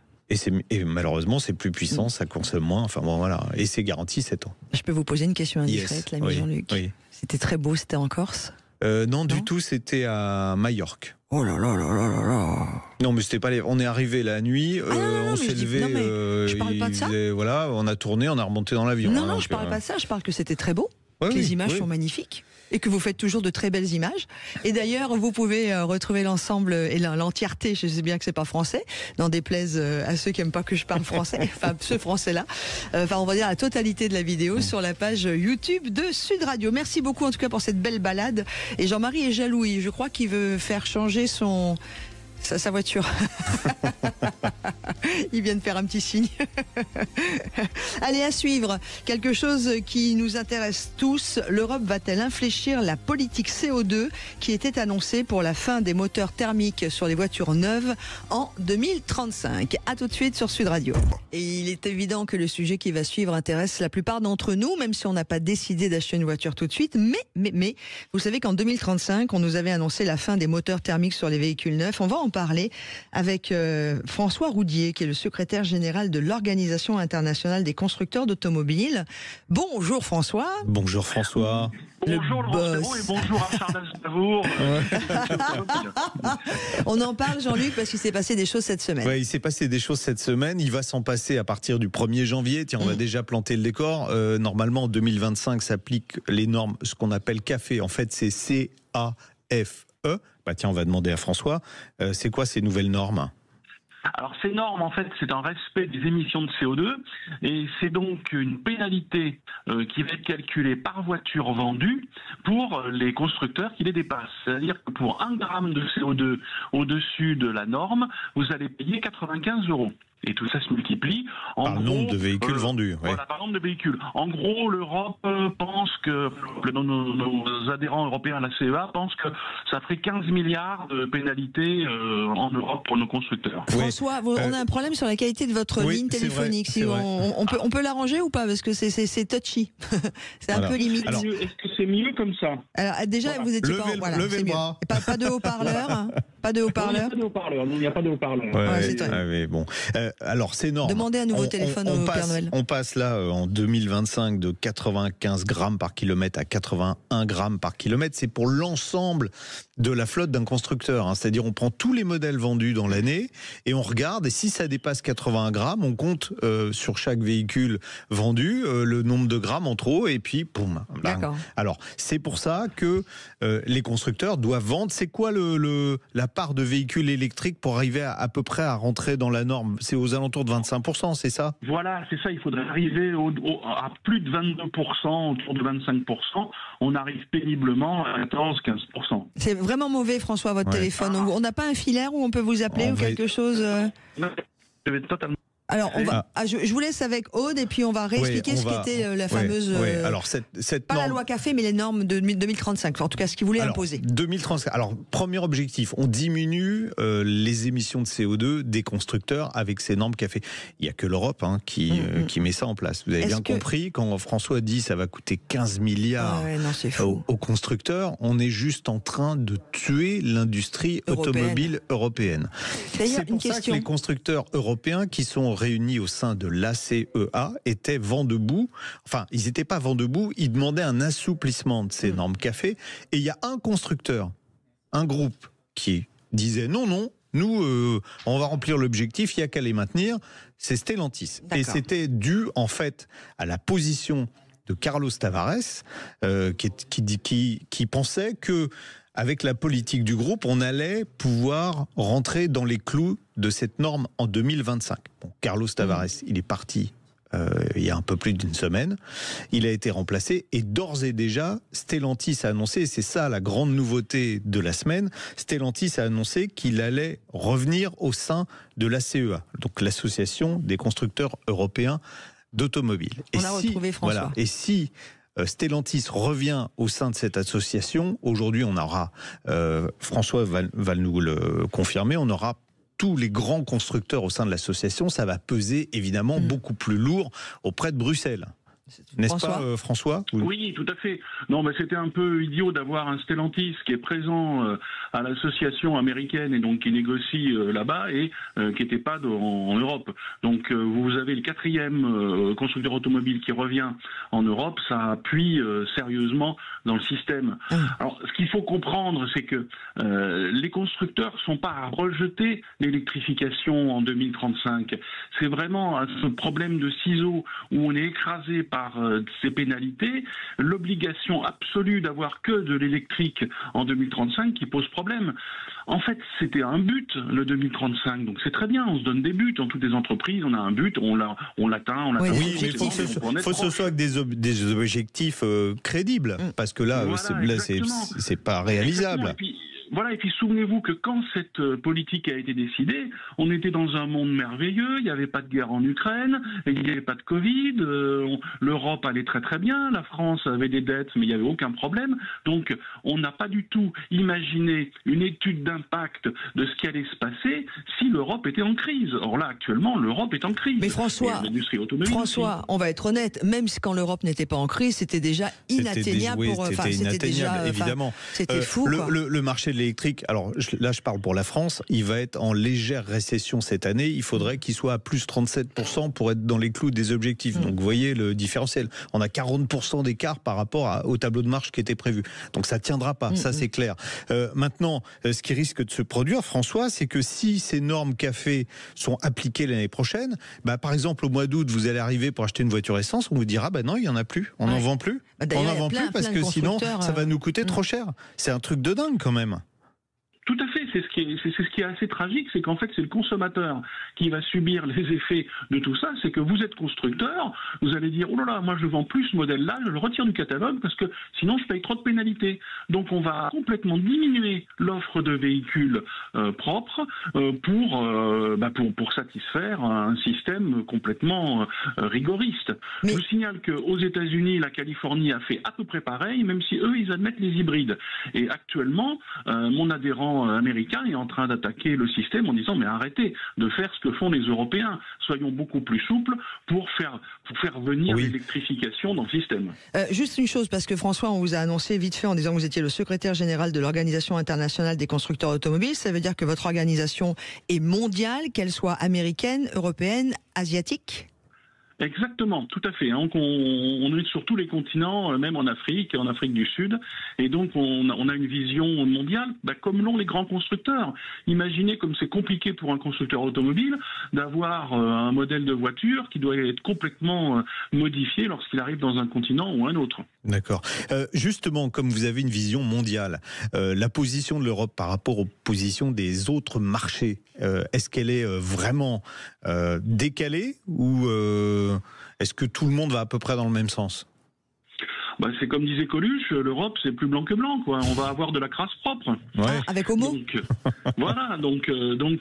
Et malheureusement, c'est plus puissant, ça consomme moins. Enfin bon, voilà. Et c'est garanti 7 ans. Je peux vous poser une question indiscrète, l'ami Jean-Luc. Oui. C'était très beau, c'était en Corse? Non, du tout, c'était à Majorque. Oh là là là là là là. Non, mais c'était pas on est arrivé la nuit, on s'est levé. Je parle pas de ça. Voilà, on a tourné, on a remonté dans l'avion. Non, je parle pas de ça. Je parle que c'était très beau. Les images sont magnifiques. Et que vous faites toujours de très belles images. Et d'ailleurs, vous pouvez retrouver l'ensemble et l'entièreté, je sais bien que c'est pas français, n'en déplaise à ceux qui aiment pas que je parle français, enfin ce français-là, on va dire la totalité de la vidéo sur la page YouTube de Sud Radio. Merci beaucoup en tout cas pour cette belle balade. Et Jean-Marie est jaloux, je crois qu'il veut faire changer sa voiture. Il vient de faire un petit signe. Allez, à suivre, quelque chose qui nous intéresse tous. L'Europe va-t-elle infléchir la politique CO2 qui était annoncée pour la fin des moteurs thermiques sur les voitures neuves en 2035? À tout de suite sur Sud Radio. Et il est évident que le sujet qui va suivre intéresse la plupart d'entre nous, même si on n'a pas décidé d'acheter une voiture tout de suite. Mais, vous savez qu'en 2035, on nous avait annoncé la fin des moteurs thermiques sur les véhicules neufs. On va en parler avec François Roudier, qui est le secrétaire général de l'Organisation internationale des constructeurs d'automobiles. Bonjour François. Bonjour François. Bonjour Laurent Serrault et bonjour à Charles Aznavour. On en parle, Jean-Luc, parce qu'il s'est passé des choses cette semaine. Ouais, il s'est passé des choses cette semaine. Il va s'en passer à partir du 1er janvier. Tiens, on va déjà planter le décor. Normalement, en 2025 s'appliquent les normes, ce qu'on appelle CAFE. En fait, c'est C-A-F-E. Tiens, on va demander à François. C'est quoi ces nouvelles normes ? Alors ces normes, en fait, c'est un respect des émissions de CO2 et c'est donc une pénalité qui va être calculée par voiture vendue pour les constructeurs qui les dépassent. C'est-à-dire que pour 1 gramme de CO2 au-dessus de la norme, vous allez payer 95 €. Et tout ça se multiplie par le nombre de véhicules vendus. Voilà, par nombre de véhicules. En gros, l'Europe pense que, nos adhérents européens à la CEA pensent que ça ferait 15 milliards de pénalités en Europe pour nos constructeurs. François, on a un problème sur la qualité de votre ligne téléphonique. On peut l'arranger ou pas? Parce que c'est touchy. C'est un peu limite. Est-ce que c'est mieux comme ça? Alors, déjà, vous étiez levez le bras. Pas de haut-parleur. Pas de haut-parleur. Il n'y a pas de haut-parleur. Mais bon. Alors, c'est énorme. Demandez un nouveau téléphone au Père Noël. On passe là, en 2025, de 95 grammes par kilomètre à 81 grammes par kilomètre. C'est pour l'ensemble de la flotte d'un constructeur. C'est-à-dire, on prend tous les modèles vendus dans l'année et on regarde. Et si ça dépasse 81 grammes, on compte sur chaque véhicule vendu le nombre de grammes en trop. Et puis, boum. D'accord. Alors, c'est pour ça que les constructeurs doivent vendre. C'est quoi la part de véhicules électriques pour arriver à peu près à rentrer dans la norme? C'est aux alentours de 25%, c'est ça? Voilà, c'est ça. Il faudrait arriver à plus de 22%, autour de 25%. On arrive péniblement à 14-15%. C'est vraiment mauvais, François, votre téléphone. On n'a pas un filaire où on peut vous appeler ou quelque chose? Je vais totalement... Alors, je vous laisse avec Aude et puis on va réexpliquer ce qu'était la fameuse... Alors, cette pas norme... la loi Café, mais les normes de 2035. En tout cas, ce qu'ils voulaient imposer. 2035. Alors, premier objectif, on diminue les émissions de CO2 des constructeurs avec ces normes Café. Il n'y a que l'Europe qui met ça en place. Vous avez bien compris, quand François dit ça va coûter 15 milliards aux constructeurs, on est juste en train de tuer l'industrie automobile européenne. C'est pour ça que les constructeurs européens qui sont réunis au sein de l'ACEA étaient vent debout. Enfin, ils n'étaient pas vent debout, ils demandaient un assouplissement de ces normes Café. Et il y a un constructeur, un groupe qui disait non, Nous, on va remplir l'objectif, il n'y a qu'à les maintenir. C'est Stellantis. Et c'était dû, en fait, à la position de Carlos Tavares, qui pensait que avec la politique du groupe, on allait pouvoir rentrer dans les clous de cette norme en 2025. Bon, Carlos Tavares, il est parti il y a un peu plus d'une semaine. Il a été remplacé et d'ores et déjà, Stellantis a annoncé, et c'est ça la grande nouveauté de la semaine, Stellantis a annoncé qu'il allait revenir au sein de l'ACEA, donc l'Association des constructeurs européens d'automobiles. On a retrouvé François. Voilà, et si Stellantis revient au sein de cette association, aujourd'hui on aura, François va nous le confirmer, on aura tous les grands constructeurs au sein de l'association, ça va peser évidemment beaucoup plus lourd auprès de Bruxelles. N'est-ce pas, François ? Oui, tout à fait. Non, mais c'était un peu idiot d'avoir un Stellantis qui est présent à l'association américaine et donc qui négocie là-bas et qui n'était pas en Europe. Donc vous avez le 4e constructeur automobile qui revient en Europe, ça appuie sérieusement dans le système. Alors, ce qu'il faut comprendre, c'est que les constructeurs ne sont pas à rejeter l'électrification en 2035. C'est vraiment ce problème de ciseaux où on est écrasé par ces pénalités, l'obligation absolue d'avoir que de l'électrique en 2035 qui pose problème. En fait, c'était un but, le 2035, donc c'est très bien, on se donne des buts dans toutes les entreprises, on a un but, on l'atteint. Oui, mais il faut que ce soit avec des objectifs crédibles, parce que là, voilà, c'est pas réalisable. Et puis souvenez-vous que quand cette politique a été décidée, on était dans un monde merveilleux, il n'y avait pas de guerre en Ukraine, il n'y avait pas de Covid, l'Europe allait très très bien, la France avait des dettes mais il n'y avait aucun problème, donc on n'a pas du tout imaginé une étude d'impact de ce qui allait se passer si l'Europe était en crise. Or là actuellement l'Europe est en crise. Mais François, on va être honnête, même quand l'Europe n'était pas en crise, c'était déjà inatteignable évidemment. C'était fou. Le marché de l'électrique, alors là je parle pour la France, il va être en légère récession cette année, il faudrait qu'il soit à plus 37% pour être dans les clous des objectifs. Donc vous voyez le différentiel, on a 40% d'écart par rapport au tableau de marche qui était prévu. Donc ça tiendra pas, ça c'est clair. Maintenant, ce qui risque de se produire, François, c'est que si ces normes café sont appliquées l'année prochaine, par exemple au mois d'août, vous allez arriver pour acheter une voiture essence, on vous dira non, il y en a plus, on n'en vend plus. On n'en vend plus parce que sinon ça va nous coûter trop cher. C'est un truc de dingue quand même. Tout à fait, c'est ce qui est assez tragique, c'est qu'en fait c'est le consommateur qui va subir les effets de tout ça, c'est que vous êtes constructeur, vous allez dire oh là là, moi je vends plus ce modèle-là, je le retire du catalogue parce que sinon je paye trop de pénalités. Donc on va complètement diminuer l'offre de véhicules propres pour satisfaire un système complètement rigoriste. Je vous signale qu'aux États-Unis, la Californie a fait à peu près pareil, même si eux ils admettent les hybrides. Et actuellement, mon adhérent américain est en train d'attaquer le système en disant mais arrêtez de faire ce que font les Européens, soyons beaucoup plus souples pour faire venir l'électrification dans le système. Juste une chose, parce que François, on vous a annoncé vite fait en disant que vous étiez le secrétaire général de l'Organisation internationale des constructeurs automobiles, ça veut dire que votre organisation est mondiale, qu'elle soit américaine, européenne, asiatique ? Exactement, tout à fait. On est sur tous les continents, même en Afrique du Sud, et donc on a une vision mondiale, comme l'ont les grands constructeurs. Imaginez comme c'est compliqué pour un constructeur automobile d'avoir un modèle de voiture qui doit être complètement modifié lorsqu'il arrive dans un continent ou un autre. D'accord. Justement, comme vous avez une vision mondiale, la position de l'Europe par rapport aux positions des autres marchés, est-ce qu'elle est vraiment décalée ou est-ce que tout le monde va à peu près dans le même sens ? C'est comme disait Coluche, l'Europe c'est plus blanc que blanc, quoi. On va avoir de la crasse propre. Avec Homo. Donc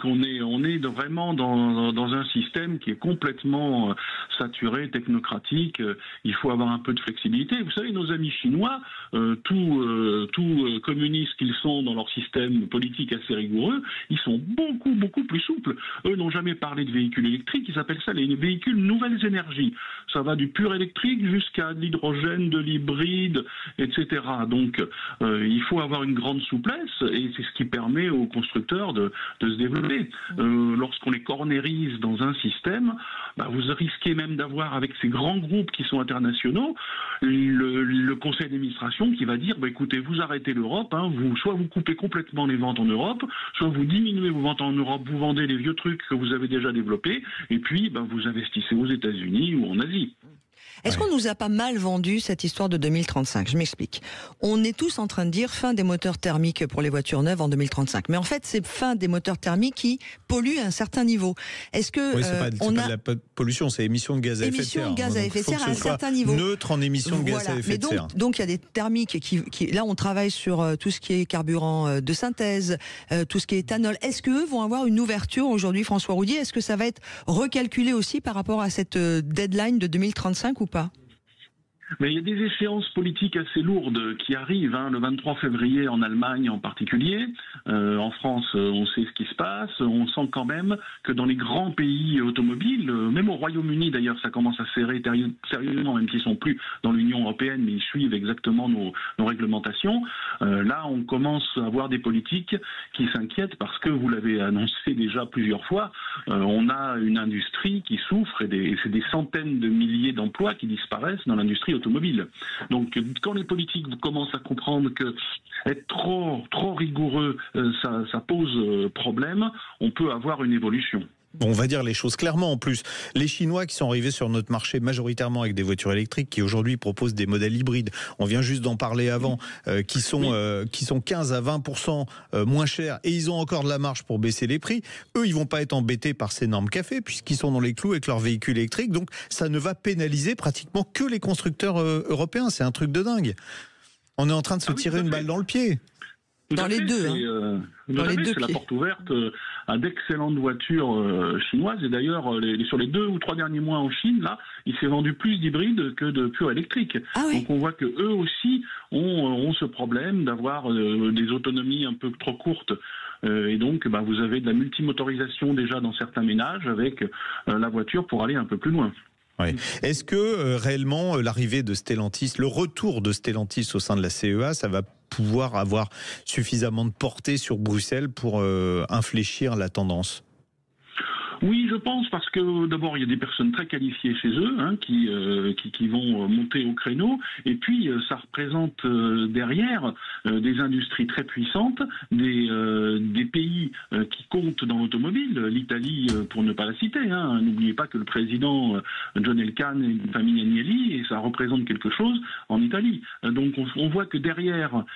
on est vraiment dans un système qui est complètement saturé, technocratique. Il faut avoir un peu de flexibilité. Vous savez, nos amis chinois, tout communistes qu'ils sont dans leur système politique assez rigoureux, ils sont beaucoup plus souples. Eux n'ont jamais parlé de véhicules électriques, ils appellent ça les véhicules nouvelles énergies. ça va du pur électrique jusqu'à de l'hydrogène, de l'hybride, etc. Donc il faut avoir une grande souplesse et c'est ce qui permet aux constructeurs de se développer. Lorsqu'on les cornérise dans un système, vous risquez même d'avoir avec ces grands groupes qui sont internationaux le conseil d'administration qui va dire écoutez, vous arrêtez l'Europe, soit vous coupez complètement les ventes en Europe, soit vous diminuez vos ventes en Europe, vous vendez les vieux trucs que vous avez déjà développés et puis vous investissez aux États-Unis ou en Asie. Est-ce qu'on nous a pas mal vendu cette histoire de 2035 ? Je m'explique. On est tous en train de dire fin des moteurs thermiques pour les voitures neuves en 2035. Mais en fait, c'est fin des moteurs thermiques qui polluent à un certain niveau. Est-ce que c'est pas de la pollution, c'est émissions de gaz à effet de serre. Émissions de gaz à effet de serre à un certain niveau. Neutre en émissions de gaz à effet de serre. Donc il y a des thermiques qui là on travaille sur tout ce qui est carburant de synthèse, tout ce qui est éthanol. Est-ce qu'eux vont avoir une ouverture aujourd'hui, François Roudier ? Est-ce que ça va être recalculé aussi par rapport à cette deadline de 2035 ou pas ? Mais il y a des échéances politiques assez lourdes qui arrivent, le 23 février en Allemagne en particulier. En France, on sait ce qui se passe. On sent quand même que dans les grands pays automobiles, même au Royaume-Uni d'ailleurs, ça commence à serrer sérieusement, même s'ils ne sont plus dans l'Union européenne, mais ils suivent exactement nos réglementations. Là, on commence à avoir des politiques qui s'inquiètent parce que, vous l'avez annoncé déjà plusieurs fois, on a une industrie qui souffre et c'est des centaines de milliers d'emplois qui disparaissent dans l'industrie automobile. Donc quand les politiques commencent à comprendre que être trop rigoureux, ça pose problème, on peut avoir une évolution. On va dire les choses clairement. En plus, les Chinois qui sont arrivés sur notre marché majoritairement avec des voitures électriques, qui aujourd'hui proposent des modèles hybrides, on vient juste d'en parler avant, qui sont 15 à 20% moins chers, et ils ont encore de la marge pour baisser les prix. Eux, ils vont pas être embêtés par ces normes café, puisqu'ils sont dans les clous avec leurs véhicules électriques. Donc ça ne va pénaliser pratiquement que les constructeurs européens. C'est un truc de dingue. On est en train de se tirer une balle dans le pied. Dans les deux. C'est la porte ouverte à d'excellentes voitures chinoises. Et d'ailleurs, sur les 2 ou 3 derniers mois en Chine, là, il s'est vendu plus d'hybrides que de pur électriques. Donc on voit que eux aussi ont ce problème d'avoir des autonomies un peu trop courtes. Et donc, vous avez de la multimotorisation déjà dans certains ménages avec la voiture pour aller un peu plus loin. Ouais. Est-ce que réellement l'arrivée de Stellantis, le retour de Stellantis au sein de la CEA, ça va pouvoir avoir suffisamment de portée sur Bruxelles pour infléchir la tendance ? Oui, je pense, parce que d'abord il y a des personnes très qualifiées chez eux qui vont monter au créneau, et puis ça représente derrière des industries très puissantes, des pays qui comptent dans l'automobile. L'Italie, pour ne pas la citer, n'oubliez pas que le président John Elkann est une famille Agnelli, et ça représente quelque chose en Italie. Donc on voit que derrière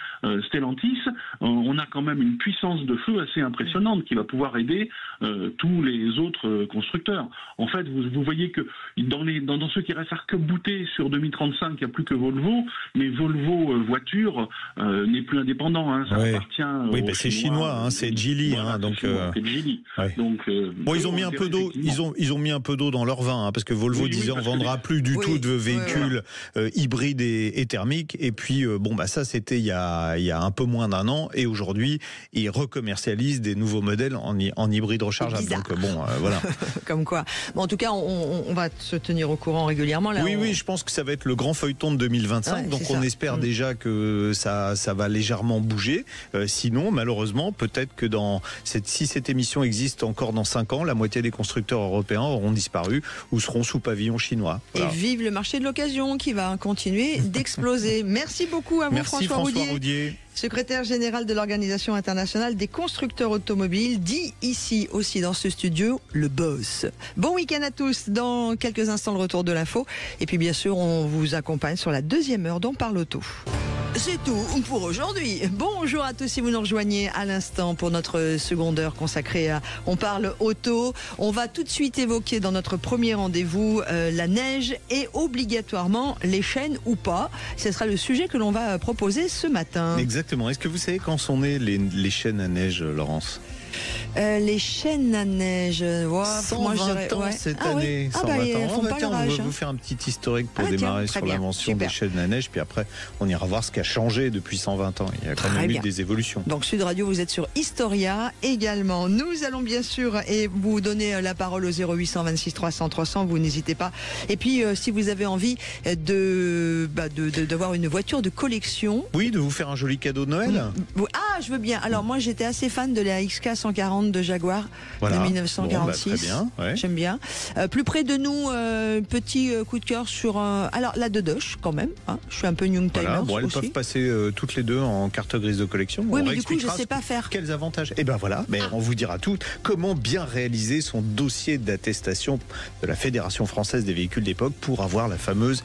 Stellantis, on a quand même une puissance de feu assez impressionnante qui va pouvoir aider tous les autres constructeurs. En fait, vous voyez que dans ceux qui restent arc-boutés sur 2035, il n'y a plus que Volvo, mais Volvo voiture n'est plus indépendant. Ça appartient aux c'est chinois, c'est Geely. C'est Geely. Ils ont mis un peu d'eau. Ils ont mis un peu d'eau dans leur vin, parce que Volvo disait on vendra plus du tout de véhicules hybrides et thermiques. Et puis ça c'était il y a un peu moins d'un an, et aujourd'hui ils recommercialisent des nouveaux modèles en hybride rechargeable. Donc voilà. Comme quoi. En tout cas, on va se tenir au courant régulièrement. Là, oui, je pense que ça va être le grand feuilleton de 2025. Donc on espère déjà que ça va légèrement bouger. Sinon, malheureusement, peut-être que si cette émission existe encore dans 5 ans, la moitié des constructeurs européens auront disparu ou seront sous pavillon chinois. Voilà. Et vive le marché de l'occasion qui va continuer d'exploser. Merci beaucoup à vous, François Roudier. Secrétaire général de l'Organisation internationale des constructeurs automobiles, dit ici aussi dans ce studio, le boss. Bon week-end à tous. Dans quelques instants, le retour de l'info. Et puis bien sûr, on vous accompagne sur la 2e heure d'On Parle Auto. C'est tout pour aujourd'hui. Bonjour à tous si vous nous rejoignez à l'instant pour notre seconde heure consacrée à On Parle Auto. On va tout de suite évoquer dans notre premier rendez-vous la neige et obligatoirement les chaînes ou pas. Ce sera le sujet que l'on va proposer ce matin. Exactement. Est-ce que vous savez quand sont nées les chaînes à neige, Laurence ? Les chaînes à neige. 120 ans cette année. Ouais. 120 ans. On va vous faire un petit historique pour démarrer sur l'invention des chaînes à neige. Puis après, on ira voir ce qui a changé depuis 120 ans. Il y a quand même eu des évolutions. Donc Sud Radio, vous êtes sur Historia également. Nous allons bien sûr vous donner la parole au 0800 26 300 300. Vous n'hésitez pas. Et puis, si vous avez envie d'avoir une voiture de collection. Oui, de vous faire un joli cadeau de Noël. Ah, je veux bien. Alors moi, j'étais assez fan de la XK 140 de Jaguar de 1946. Très bien. Ouais. J'aime bien. Plus près de nous, petit coup de cœur sur alors la Dodoche quand même. Hein. Je suis un peu young-timer. Elles peuvent passer toutes les deux en carte grise de collection. Oui, mais du coup, je ne sais pas faire. Quels avantages? Et ben voilà, on vous dira tout. Comment bien réaliser son dossier d'attestation de la Fédération française des véhicules d'époque pour avoir la fameuse.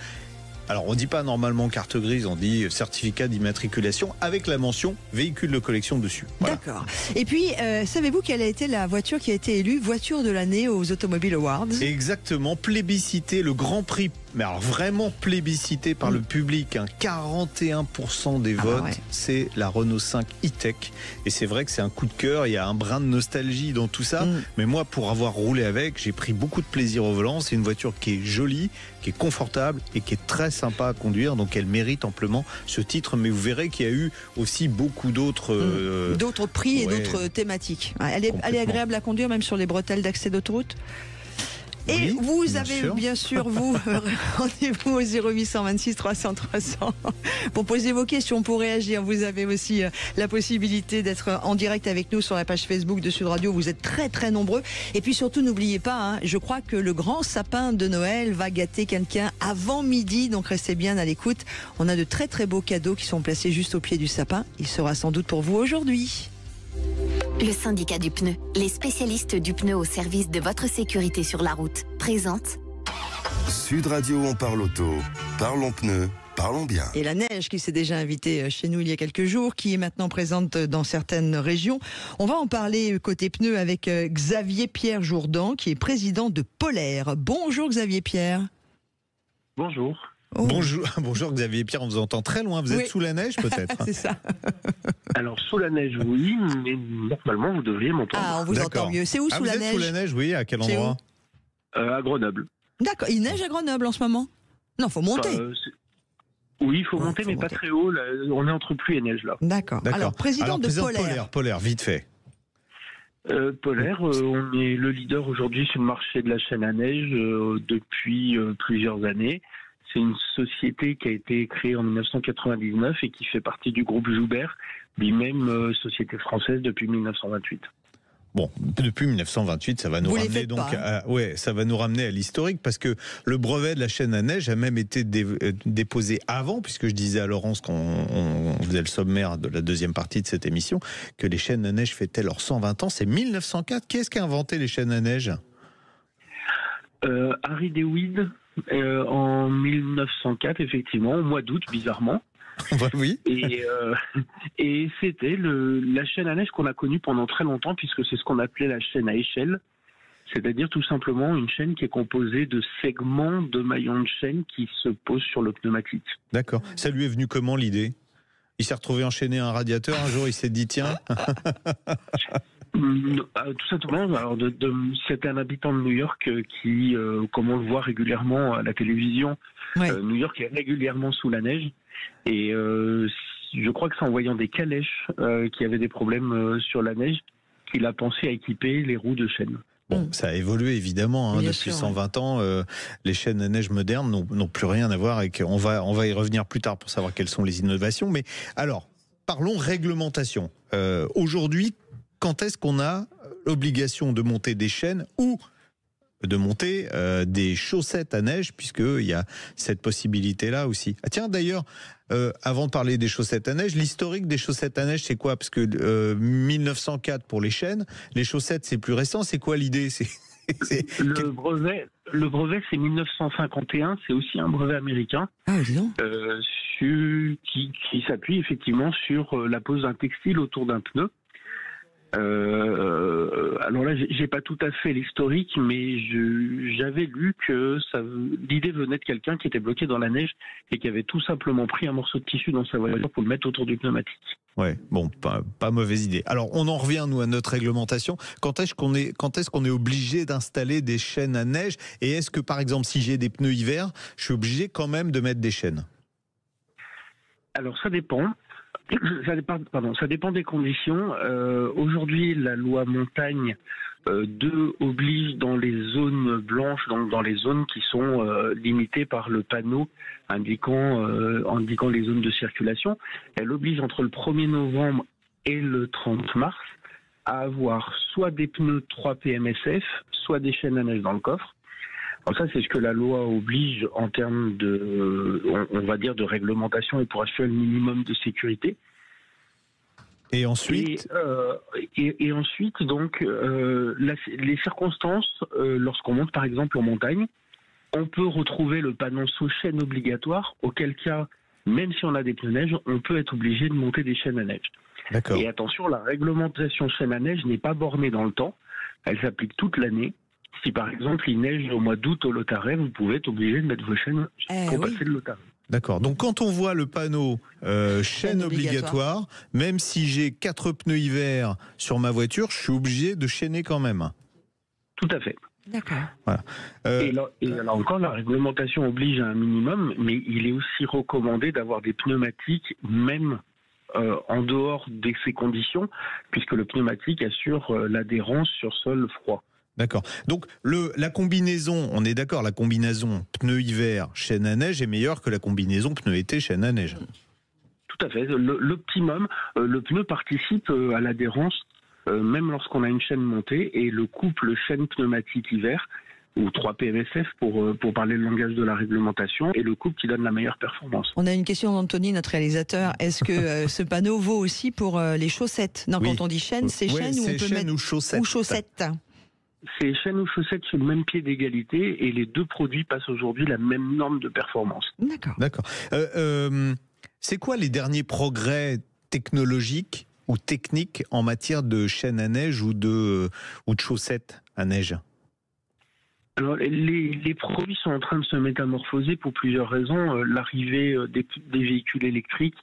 Alors, on ne dit pas normalement carte grise, on dit certificat d'immatriculation avec la mention véhicule de collection dessus. Voilà. D'accord. Et puis, savez-vous quelle a été la voiture qui a été élue voiture de l'année aux Automobile Awards? Exactement, plébiscité, le Grand Prix. Mais alors vraiment plébiscité par le public, 41% des votes, c'est la Renault 5 e-Tech. Et c'est vrai que c'est un coup de cœur, il y a un brin de nostalgie dans tout ça. Mais moi, pour avoir roulé avec, j'ai pris beaucoup de plaisir au volant. C'est une voiture qui est jolie, qui est confortable et qui est très sympa à conduire. Donc elle mérite amplement ce titre. Mais vous verrez qu'il y a eu aussi beaucoup d'autres... d'autres prix et d'autres thématiques. Elle est agréable à conduire, même sur les bretelles d'accès d'autoroute. Et vous avez bien sûr vous rendez-vous au 0800 26 300 300 pour poser vos questions, pour réagir. Vous avez aussi la possibilité d'être en direct avec nous sur la page Facebook de Sud Radio. Vous êtes très très nombreux. Et puis surtout, n'oubliez pas, je crois que le grand sapin de Noël va gâter quelqu'un avant midi. Donc restez bien à l'écoute. On a de très très beaux cadeaux qui sont placés juste au pied du sapin. Il sera sans doute pour vous aujourd'hui. Le syndicat du pneu, les spécialistes du pneu au service de votre sécurité sur la route, présente Sud Radio, on parle auto, parlons pneus, parlons bien. Et la neige qui s'est déjà invitée chez nous il y a quelques jours, qui est maintenant présente dans certaines régions. On va en parler côté pneus avec Xavier Pierre Jourdan, qui est président de Polaire. Bonjour Xavier Pierre. Bonjour. Oh. Bonjour Xavier Pierre, on vous entend très loin. Vous êtes sous la neige peut-être? C'est ça. Alors sous la neige, oui, mais normalement vous devriez m'entendre. Ah, on vous entend mieux. C'est où sous la neige? Sous la neige, oui. À quel endroit? À Grenoble. D'accord. Il neige à Grenoble en ce moment? Non, faut monter. Oui, il faut monter, mais pas très haut. Là, on est entre pluie et neige là. D'accord. Alors, président de Polaire. Polaire, vite fait. Polaire, on est le leader aujourd'hui sur le marché de la chaîne à neige depuis plusieurs années. C'est une société qui a été créée en 1999 et qui fait partie du groupe Joubert, lui-même société française depuis 1928. Bon, depuis 1928, ça va nous ramener ça va nous ramener à l'historique parce que le brevet de la chaîne à neige a même été déposé avant, puisque je disais à Laurence qu'on faisait le sommaire de la deuxième partie de cette émission que les chaînes à neige fêtaient leurs 120 ans. C'est 1904. Qui est-ce qui a inventé les chaînes à neige? Harry DeWitt. En 1904, effectivement, au mois d'août, bizarrement. Oui. Et c'était la chaîne à neige qu'on a connue pendant très longtemps, puisque c'est ce qu'on appelait la chaîne à échelle. C'est-à-dire tout simplement une chaîne qui est composée de segments de maillons de chaîne qui se posent sur le pneumatique. D'accord. Ça lui est venu comment l'idée? Il s'est retrouvé enchaîné à un radiateur un jour, il s'est dit tiens. Tout simplement, alors c'était un habitant de New York qui, comme on le voit régulièrement à la télévision, New York est régulièrement sous la neige. Et je crois que c'est en voyant des calèches qui avaient des problèmes sur la neige qu'il a pensé à équiper les roues de chaîne. Bon, ça a évolué évidemment depuis 120 ans. Les chaînes à neige modernes n'ont plus rien à voir avec. On va y revenir plus tard pour savoir quelles sont les innovations. Mais alors, parlons réglementation. Aujourd'hui, quand est-ce qu'on a l'obligation de monter des chaînes ou de monter des chaussettes à neige, puisqu'il y a cette possibilité-là aussi. Ah tiens, d'ailleurs, avant de parler des chaussettes à neige, l'historique des chaussettes à neige, c'est quoi? Parce que 1904 pour les chaînes, les chaussettes, c'est plus récent. C'est quoi l'idée? Le brevet, c'est 1951. C'est aussi un brevet américain qui s'appuie effectivement sur la pose d'un textile autour d'un pneu. Alors là, j'ai pas tout à fait l'historique, mais j'avais lu que l'idée venait de quelqu'un qui était bloqué dans la neige et qui avait tout simplement pris un morceau de tissu dans sa voiture pour le mettre autour du pneumatique. Ouais, bon, pas mauvaise idée. Alors, on en revient, nous, à notre réglementation. Quand est-ce qu'on est obligé d'installer des chaînes à neige? Et est-ce que, par exemple, si j'ai des pneus hiver, je suis obligé quand même de mettre des chaînes? Alors, ça dépend. Ça dépend des conditions. Aujourd'hui, la loi montagne 2 oblige dans les zones blanches, donc dans les zones qui sont limitées par le panneau indiquant les zones de circulation, elle oblige entre le 1er novembre et le 30 mars à avoir soit des pneus 3 PMSF, soit des chaînes à neige dans le coffre. Alors ça, c'est ce que la loi oblige en termes on va dire, de réglementation et pour assurer le minimum de sécurité. Et ensuite et ensuite, donc, les circonstances, lorsqu'on monte par exemple en montagne, on peut retrouver le panonceau chaîne obligatoire, auquel cas, même si on a des pneus neige, on peut être obligé de monter des chaînes à neige. D'accord. Et attention, la réglementation chaîne à neige n'est pas bornée dans le temps, elle s'applique toute l'année. Si par exemple il neige au mois d'août au Lotaret, vous pouvez être obligé de mettre vos chaînes pour passer le Lotaret. D'accord. Donc quand on voit le panneau chaîne obligatoire, même si j'ai 4 pneus hiver sur ma voiture, je suis obligé de chaîner quand même. Tout à fait. D'accord. Voilà. Et là encore, la réglementation oblige à un minimum, mais il est aussi recommandé d'avoir des pneumatiques même en dehors de ces conditions, puisque le pneumatique assure l'adhérence sur sol froid. D'accord. Donc la combinaison, on est d'accord, la combinaison pneu hiver, chaîne à neige est meilleure que la combinaison pneu été, chaîne à neige. Tout à fait. L'optimum, le pneu participe à l'adhérence, même lorsqu'on a une chaîne montée, et le couple chaîne pneumatique hiver, ou 3 PMSF pour parler le langage de la réglementation, et le couple qui donne la meilleure performance. On a une question d'Anthony, notre réalisateur. Est-ce que ce panneau vaut aussi pour les chaussettes? Non, oui. Quand on dit chaîne, c'est chaîne ou on peut mettre chaussettes. Ou chaussettes. C'est chaîne ou chaussettes sur le même pied d'égalité et les deux produits passent aujourd'hui la même norme de performance. D'accord. C'est quoi les derniers progrès technologiques ou techniques en matière de chaîne à neige ou de chaussettes à neige? Alors, les produits sont en train de se métamorphoser pour plusieurs raisons. L'arrivée des véhicules électriques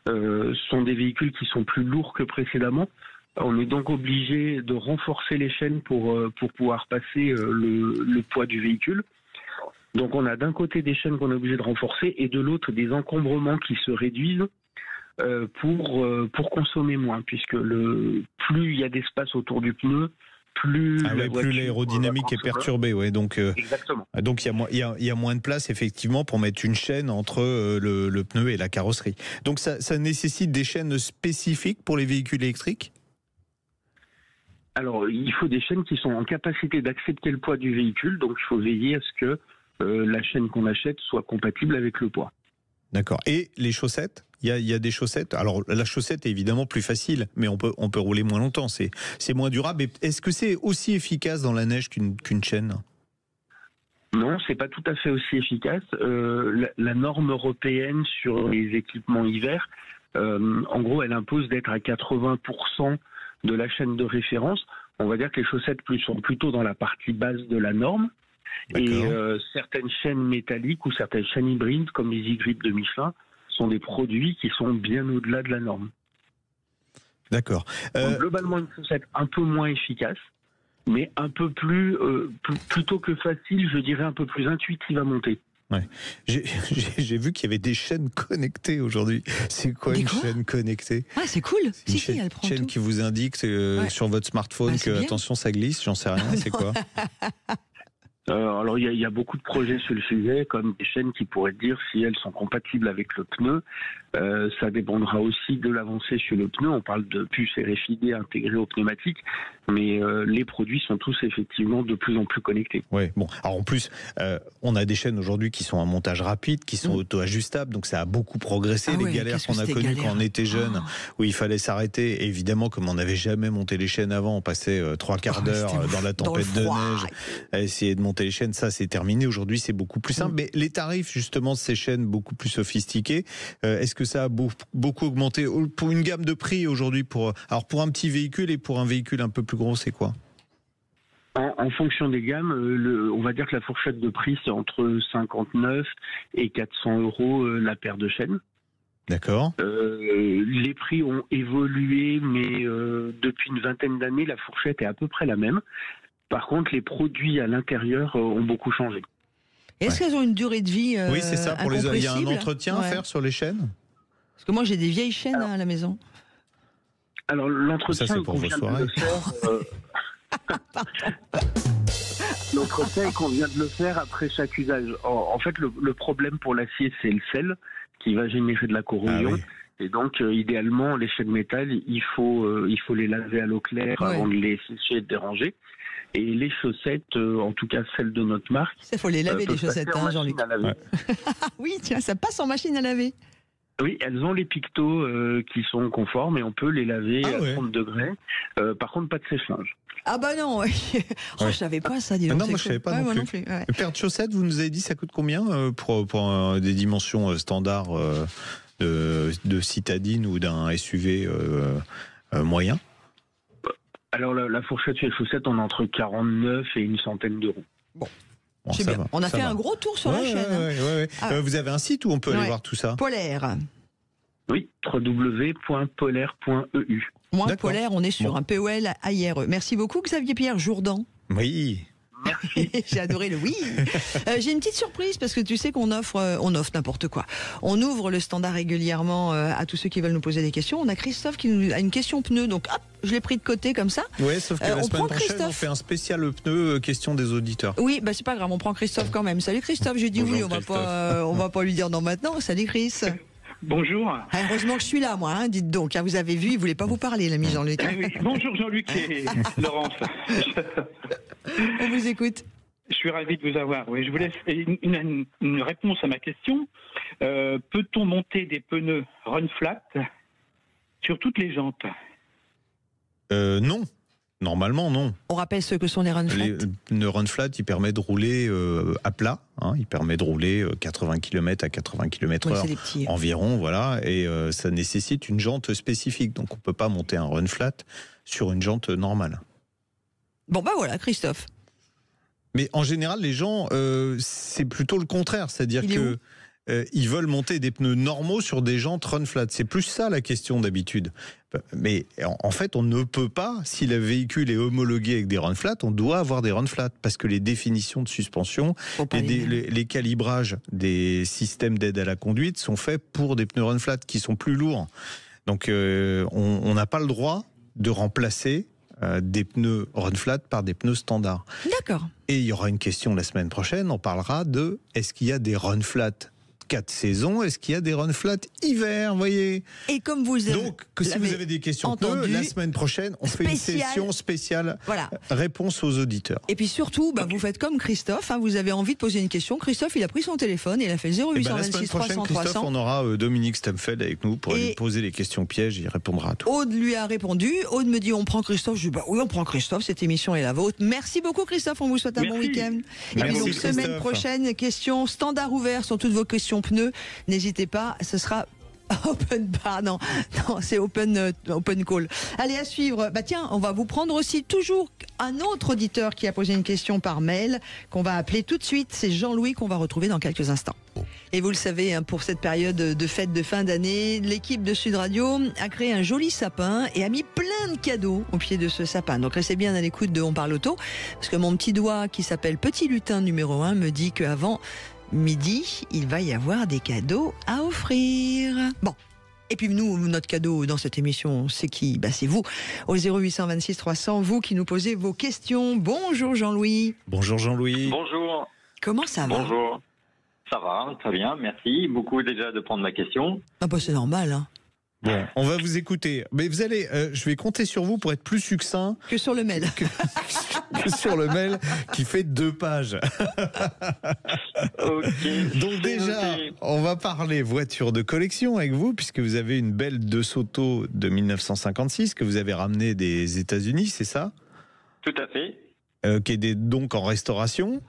sont des véhicules qui sont plus lourds que précédemment. On est donc obligé de renforcer les chaînes pour pouvoir passer le poids du véhicule. Donc on a d'un côté des chaînes qu'on est obligé de renforcer et de l'autre des encombrements qui se réduisent pour consommer moins, puisque plus il y a d'espace autour du pneu, plus l'aérodynamique est perturbée. Ouais, donc exactement. Donc il y a moins de place effectivement pour mettre une chaîne entre le pneu et la carrosserie. Donc ça nécessite des chaînes spécifiques pour les véhicules électriques? Alors, il faut des chaînes qui sont en capacité d'accepter le poids du véhicule, donc il faut veiller à ce que la chaîne qu'on achète soit compatible avec le poids. D'accord. Et les chaussettes? Il y a des chaussettes. Alors, la chaussette est évidemment plus facile, mais on peut rouler moins longtemps. C'est moins durable. Est-ce que c'est aussi efficace dans la neige qu'une chaîne? Non, c'est pas tout à fait aussi efficace. La norme européenne sur les équipements hiver, en gros, elle impose d'être à 80% de la chaîne de référence. On va dire que les chaussettes sont plutôt dans la partie basse de la norme. Et certaines chaînes métalliques ou certaines chaînes hybrides, comme les e-grip de Michelin, sont des produits qui sont bien au-delà de la norme. D'accord. Donc, globalement, une chaussette un peu moins efficace, mais un peu plus, plutôt que facile, je dirais un peu plus intuitive à monter. Ouais. J'ai vu qu'il y avait des chaînes connectées aujourd'hui. C'est quoi une chaîne connectée? Ah, c'est cool. Une chaîne qui vous indique sur votre smartphone que attention, ça glisse. J'en sais rien. C'est quoi? Alors il y a beaucoup de projets sur le sujet, comme des chaînes qui pourraient dire si elles sont compatibles avec le pneu. Ça dépendra aussi de l'avancée sur le pneu. On parle de puces RFID intégrées au pneumatique, mais les produits sont tous effectivement de plus en plus connectés. Ouais, bon. Alors en plus, on a des chaînes aujourd'hui qui sont à montage rapide, qui sont auto-ajustables, donc ça a beaucoup progressé. Les galères qu'on a connues quand on était jeune, où il fallait s'arrêter. Évidemment, comme on n'avait jamais monté les chaînes avant, on passait 3 quarts d'heure dans la tempête de neige à essayer de monter monter les chaînes, ça c'est terminé. Aujourd'hui, c'est beaucoup plus simple. Mais les tarifs justement de ces chaînes beaucoup plus sophistiquées, est-ce que ça a beaucoup augmenté pour une gamme de prix aujourd'hui pour un petit véhicule et pour un véhicule un peu plus gros, c'est quoi? En fonction des gammes, on va dire que la fourchette de prix, c'est entre 59 et 400 euros la paire de chaînes. D'accord. Les prix ont évolué, mais depuis une vingtaine d'années, la fourchette est à peu près la même. Par contre, les produits à l'intérieur ont beaucoup changé. Est-ce qu'elles ont une durée de vie Oui, c'est ça. Il y a un entretien à faire sur les chaînes? Parce que moi, j'ai des vieilles chaînes à la maison. Alors, l'entretien, ça, c'est pour vos soirées. L'entretien, il convient de le faire après chaque usage. En fait, le problème pour l'acier, c'est le sel qui va générer de la corrosion. Ah oui. Et donc, idéalement, les chaînes métal, il faut les laver à l'eau claire avant de les sécher et de déranger. Et les chaussettes, en tout cas celles de notre marque, il faut les laver les chaussettes, Jean-Luc. Oui, tiens, ça passe en machine à laver. Oui, elles ont les pictos qui sont conformes et on peut les laver à 30 degrés. Par contre, pas de sèche-linge. Ah bah non, je savais pas ça, dis donc. Non, moi je savais pas non plus. Une paire de chaussettes, vous nous avez dit, ça coûte combien pour des dimensions standards de citadine ou d'un SUV moyen? Alors la fourchette chez les chaussettes, on est entre 49 et une centaine d'euros. Bon, c'est bien. On a fait un gros tour sur la chaîne. Vous avez un site où on peut aller voir tout ça? Polaire. Oui, www.polaire.eu. Polaire, on est sur un POL-AIRE. Merci beaucoup Xavier Pierre Jourdan. Oui. Merci. J'ai adoré le oui. J'ai une petite surprise parce que tu sais qu'on offre n'importe quoi. On ouvre le standard régulièrement à tous ceux qui veulent nous poser des questions. On a Christophe qui nous a une question pneu, donc hop, je l'ai pris de côté comme ça. Oui, sauf que la semaine prochaine, on fait un spécial pneu question des auditeurs. Oui, bah c'est pas grave, on prend Christophe quand même. Salut Christophe, j'ai dit bonjour, oui, on va pas lui dire non maintenant. Salut Chris. Bonjour. Heureusement que je suis là, moi, dites donc. Vous avez vu, il voulait pas vous parler, l'ami Jean-Luc. Oui. Bonjour Jean-Luc et Laurence. On vous écoute. Je suis ravi de vous avoir. Oui, je voulais une réponse à ma question. Peut-on monter des pneus run flat sur toutes les jantes? Non. Normalement, non. On rappelle ce que sont les run flat. Le run flat, il permet de rouler à plat. Il permet de rouler 80 km à 80 km/h environ. Voilà, et ça nécessite une jante spécifique. Donc, on ne peut pas monter un run flat sur une jante normale. Bon, bah voilà, Christophe. Mais en général, les gens, c'est plutôt le contraire. C'est-à-dire que ils veulent monter des pneus normaux sur des jantes run flat. C'est plus ça la question d'habitude. Mais en fait, on ne peut pas, si le véhicule est homologué avec des run flat, on doit avoir des run flat parce que les définitions de suspension, les calibrages des systèmes d'aide à la conduite sont faits pour des pneus run flat qui sont plus lourds. Donc, on n'a pas le droit de remplacer des pneus run flat par des pneus standards. D'accord. Et il y aura une question la semaine prochaine, on parlera de est-ce qu'il y a des run flat 4 saisons, est-ce qu'il y a des run flat hiver, voyez? Et comme vous avez donc, si vous avez des questions pneus, la semaine prochaine, on fait une session spéciale réponse aux auditeurs. Et puis surtout, vous faites comme Christophe, vous avez envie de poser une question. Christophe, il a pris son téléphone, il a fait 0826 300 300. On aura Dominique Stamfeld avec nous pour lui poser les questions pièges, il répondra à tout. Aude lui a répondu, Aude me dit on prend Christophe, je dis oui on prend Christophe, cette émission est la vôtre. Merci beaucoup Christophe, on vous souhaite un bon week-end. Et puis donc semaine prochaine, question standard ouvert sur toutes vos questions pneus. N'hésitez pas, ce sera open bar, non c'est open call. Allez, à suivre. Tiens, on va vous prendre aussi toujours un autre auditeur qui a posé une question par mail qu'on va appeler tout de suite. C'est Jean-Louis qu'on va retrouver dans quelques instants. Et vous le savez, pour cette période de fête de fin d'année, l'équipe de Sud Radio a créé un joli sapin et a mis plein de cadeaux au pied de ce sapin. Donc restez bien à l'écoute de On Parle Auto, parce que mon petit doigt qui s'appelle Petit Lutin numéro 1 me dit qu'avant midi, il va y avoir des cadeaux à offrir. Bon. Et puis nous, notre cadeau dans cette émission, c'est qui ? C'est vous, au 0826 300, vous qui nous posez vos questions. Bonjour Jean-Louis. Bonjour Jean-Louis. Bonjour. Comment ça va ? Bonjour. Ça va, très bien, merci. Beaucoup déjà de prendre ma question. C'est normal, Bon, on va vous écouter. Mais vous allez, je vais compter sur vous pour être plus succinct que sur le mail. que sur le mail qui fait 2 pages. Okay. Donc déjà, on va parler voiture de collection avec vous, puisque vous avez une belle DeSoto de 1956 que vous avez ramenée des États-Unis, c'est ça ? Tout à fait. Qui est donc en restauration.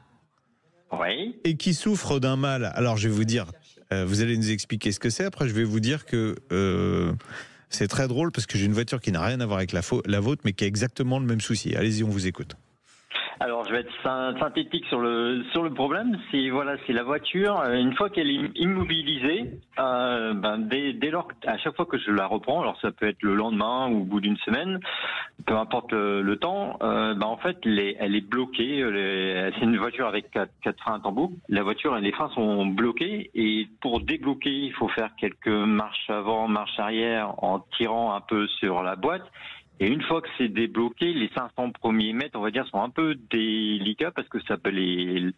Oui. Et qui souffre d'un mal. Alors je vais vous dire, vous allez nous expliquer ce que c'est. Après je vais vous dire que c'est très drôle parce que j'ai une voiture qui n'a rien à voir avec la vôtre, mais qui a exactement le même souci. Allez-y, on vous écoute. Alors, je vais être synthétique sur le problème. C'est la voiture. Une fois qu'elle est immobilisée, dès lors, à chaque fois que je la reprends, alors ça peut être le lendemain ou au bout d'une semaine, peu importe le temps, en fait, elle est bloquée. C'est une voiture avec quatre freins à tambour. La voiture, les freins sont bloqués et pour débloquer, il faut faire quelques marches avant, marches arrière en tirant un peu sur la boîte. Et une fois que c'est débloqué, les 500 premiers mètres, on va dire, sont un peu délicats parce que ça peut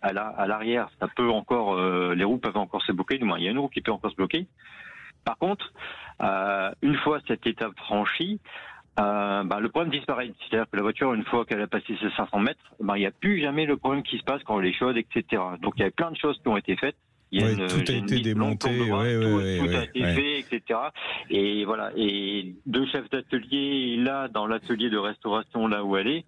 à l'arrière, ça peut encore, les roues peuvent encore se bloquer. Du moins, il y a une roue qui peut encore se bloquer. Par contre, une fois cette étape franchie, le problème disparaît. C'est-à-dire que la voiture, une fois qu'elle a passé ces 500 mètres, il n'y a plus jamais le problème qui se passe quand elle est chaude, etc. Donc, il y a plein de choses qui ont été faites. Tout a été démonté, tout a été fait, etc. Et voilà. Et deux chefs d'atelier là dans l'atelier de restauration là où elle est,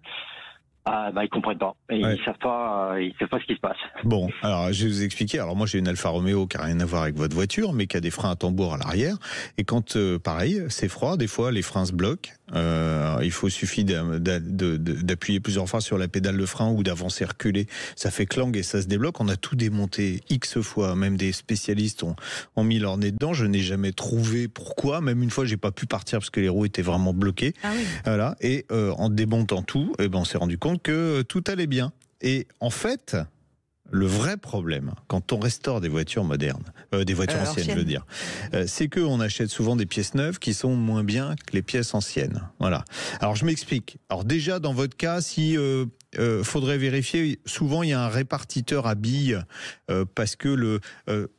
ils comprennent pas. Et ils savent pas ce qui se passe. Bon, alors je vais vous expliquer. Alors moi j'ai une Alfa Romeo qui n'a rien à voir avec votre voiture, mais qui a des freins à tambour à l'arrière. Et quand pareil, c'est froid, des fois les freins se bloquent. Suffit d'appuyer plusieurs fois sur la pédale de frein ou d'avancer, reculer. Ça fait clang et ça se débloque. On a tout démonté X fois. Même des spécialistes ont mis leur nez dedans. Je n'ai jamais trouvé pourquoi. Même une fois, j'ai pas pu partir parce que les roues étaient vraiment bloquées. Ah oui. Voilà. Et en démontant tout, on s'est rendu compte que tout allait bien. Et en fait, le vrai problème, quand on restaure des voitures modernes, des voitures anciennes, je veux dire, c'est qu'on achète souvent des pièces neuves qui sont moins bien que les pièces anciennes. Voilà. Alors, je m'explique. Alors, déjà, dans votre cas, faudrait vérifier, souvent, il y a un répartiteur à billes, parce que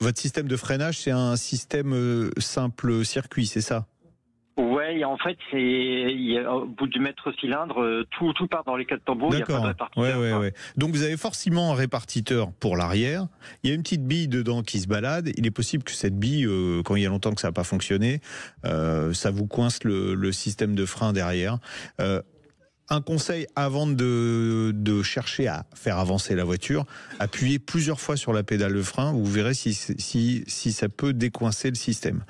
votre système de freinage, c'est un système simple circuit, c'est ça ? Ouais, en fait, au bout du mètre cylindre, tout part dans les quatre tambours. D'accord. Il n'y a pas de répartiteur. Ouais. Donc vous avez forcément un répartiteur pour l'arrière. Il y a une petite bille dedans qui se balade. Il est possible que cette bille, quand il y a longtemps que ça n'a pas fonctionné, ça vous coince le système de frein derrière. Un conseil avant de chercher à faire avancer la voiture, appuyez plusieurs fois sur la pédale de frein, vous verrez si ça peut décoincer le système.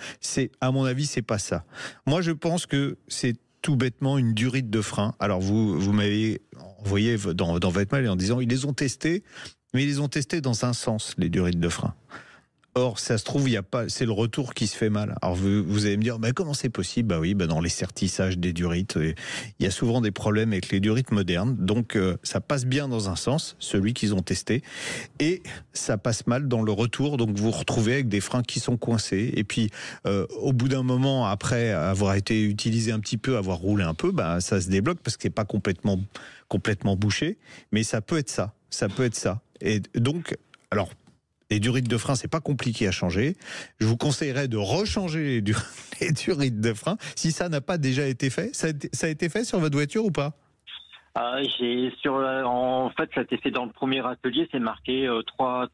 À mon avis, c'est pas ça. Moi, je pense que c'est tout bêtement une durite de frein. Alors, vous m'avez envoyé dans votre mail en disant ils les ont testés, mais ils les ont testés dans un sens, les durites de frein. Or, ça se trouve, c'est le retour qui se fait mal. Alors, vous allez me dire, comment c'est possible ? Oui, dans les sertissages des durites, il y a souvent des problèmes avec les durites modernes. Donc, ça passe bien dans un sens, celui qu'ils ont testé, et ça passe mal dans le retour. Donc, vous vous retrouvez avec des freins qui sont coincés. Et puis, au bout d'un moment, après avoir été utilisé un petit peu, avoir roulé un peu, ça se débloque parce que c'est pas complètement bouché. Mais ça peut être ça. Ça peut être ça. Et donc, alors, les durites de frein, c'est pas compliqué à changer. Je vous conseillerais de rechanger les durites de frein si ça n'a pas déjà été fait. Ça a été fait sur votre voiture ou pas ? En fait, ça a été fait dans le premier atelier. C'est marqué 3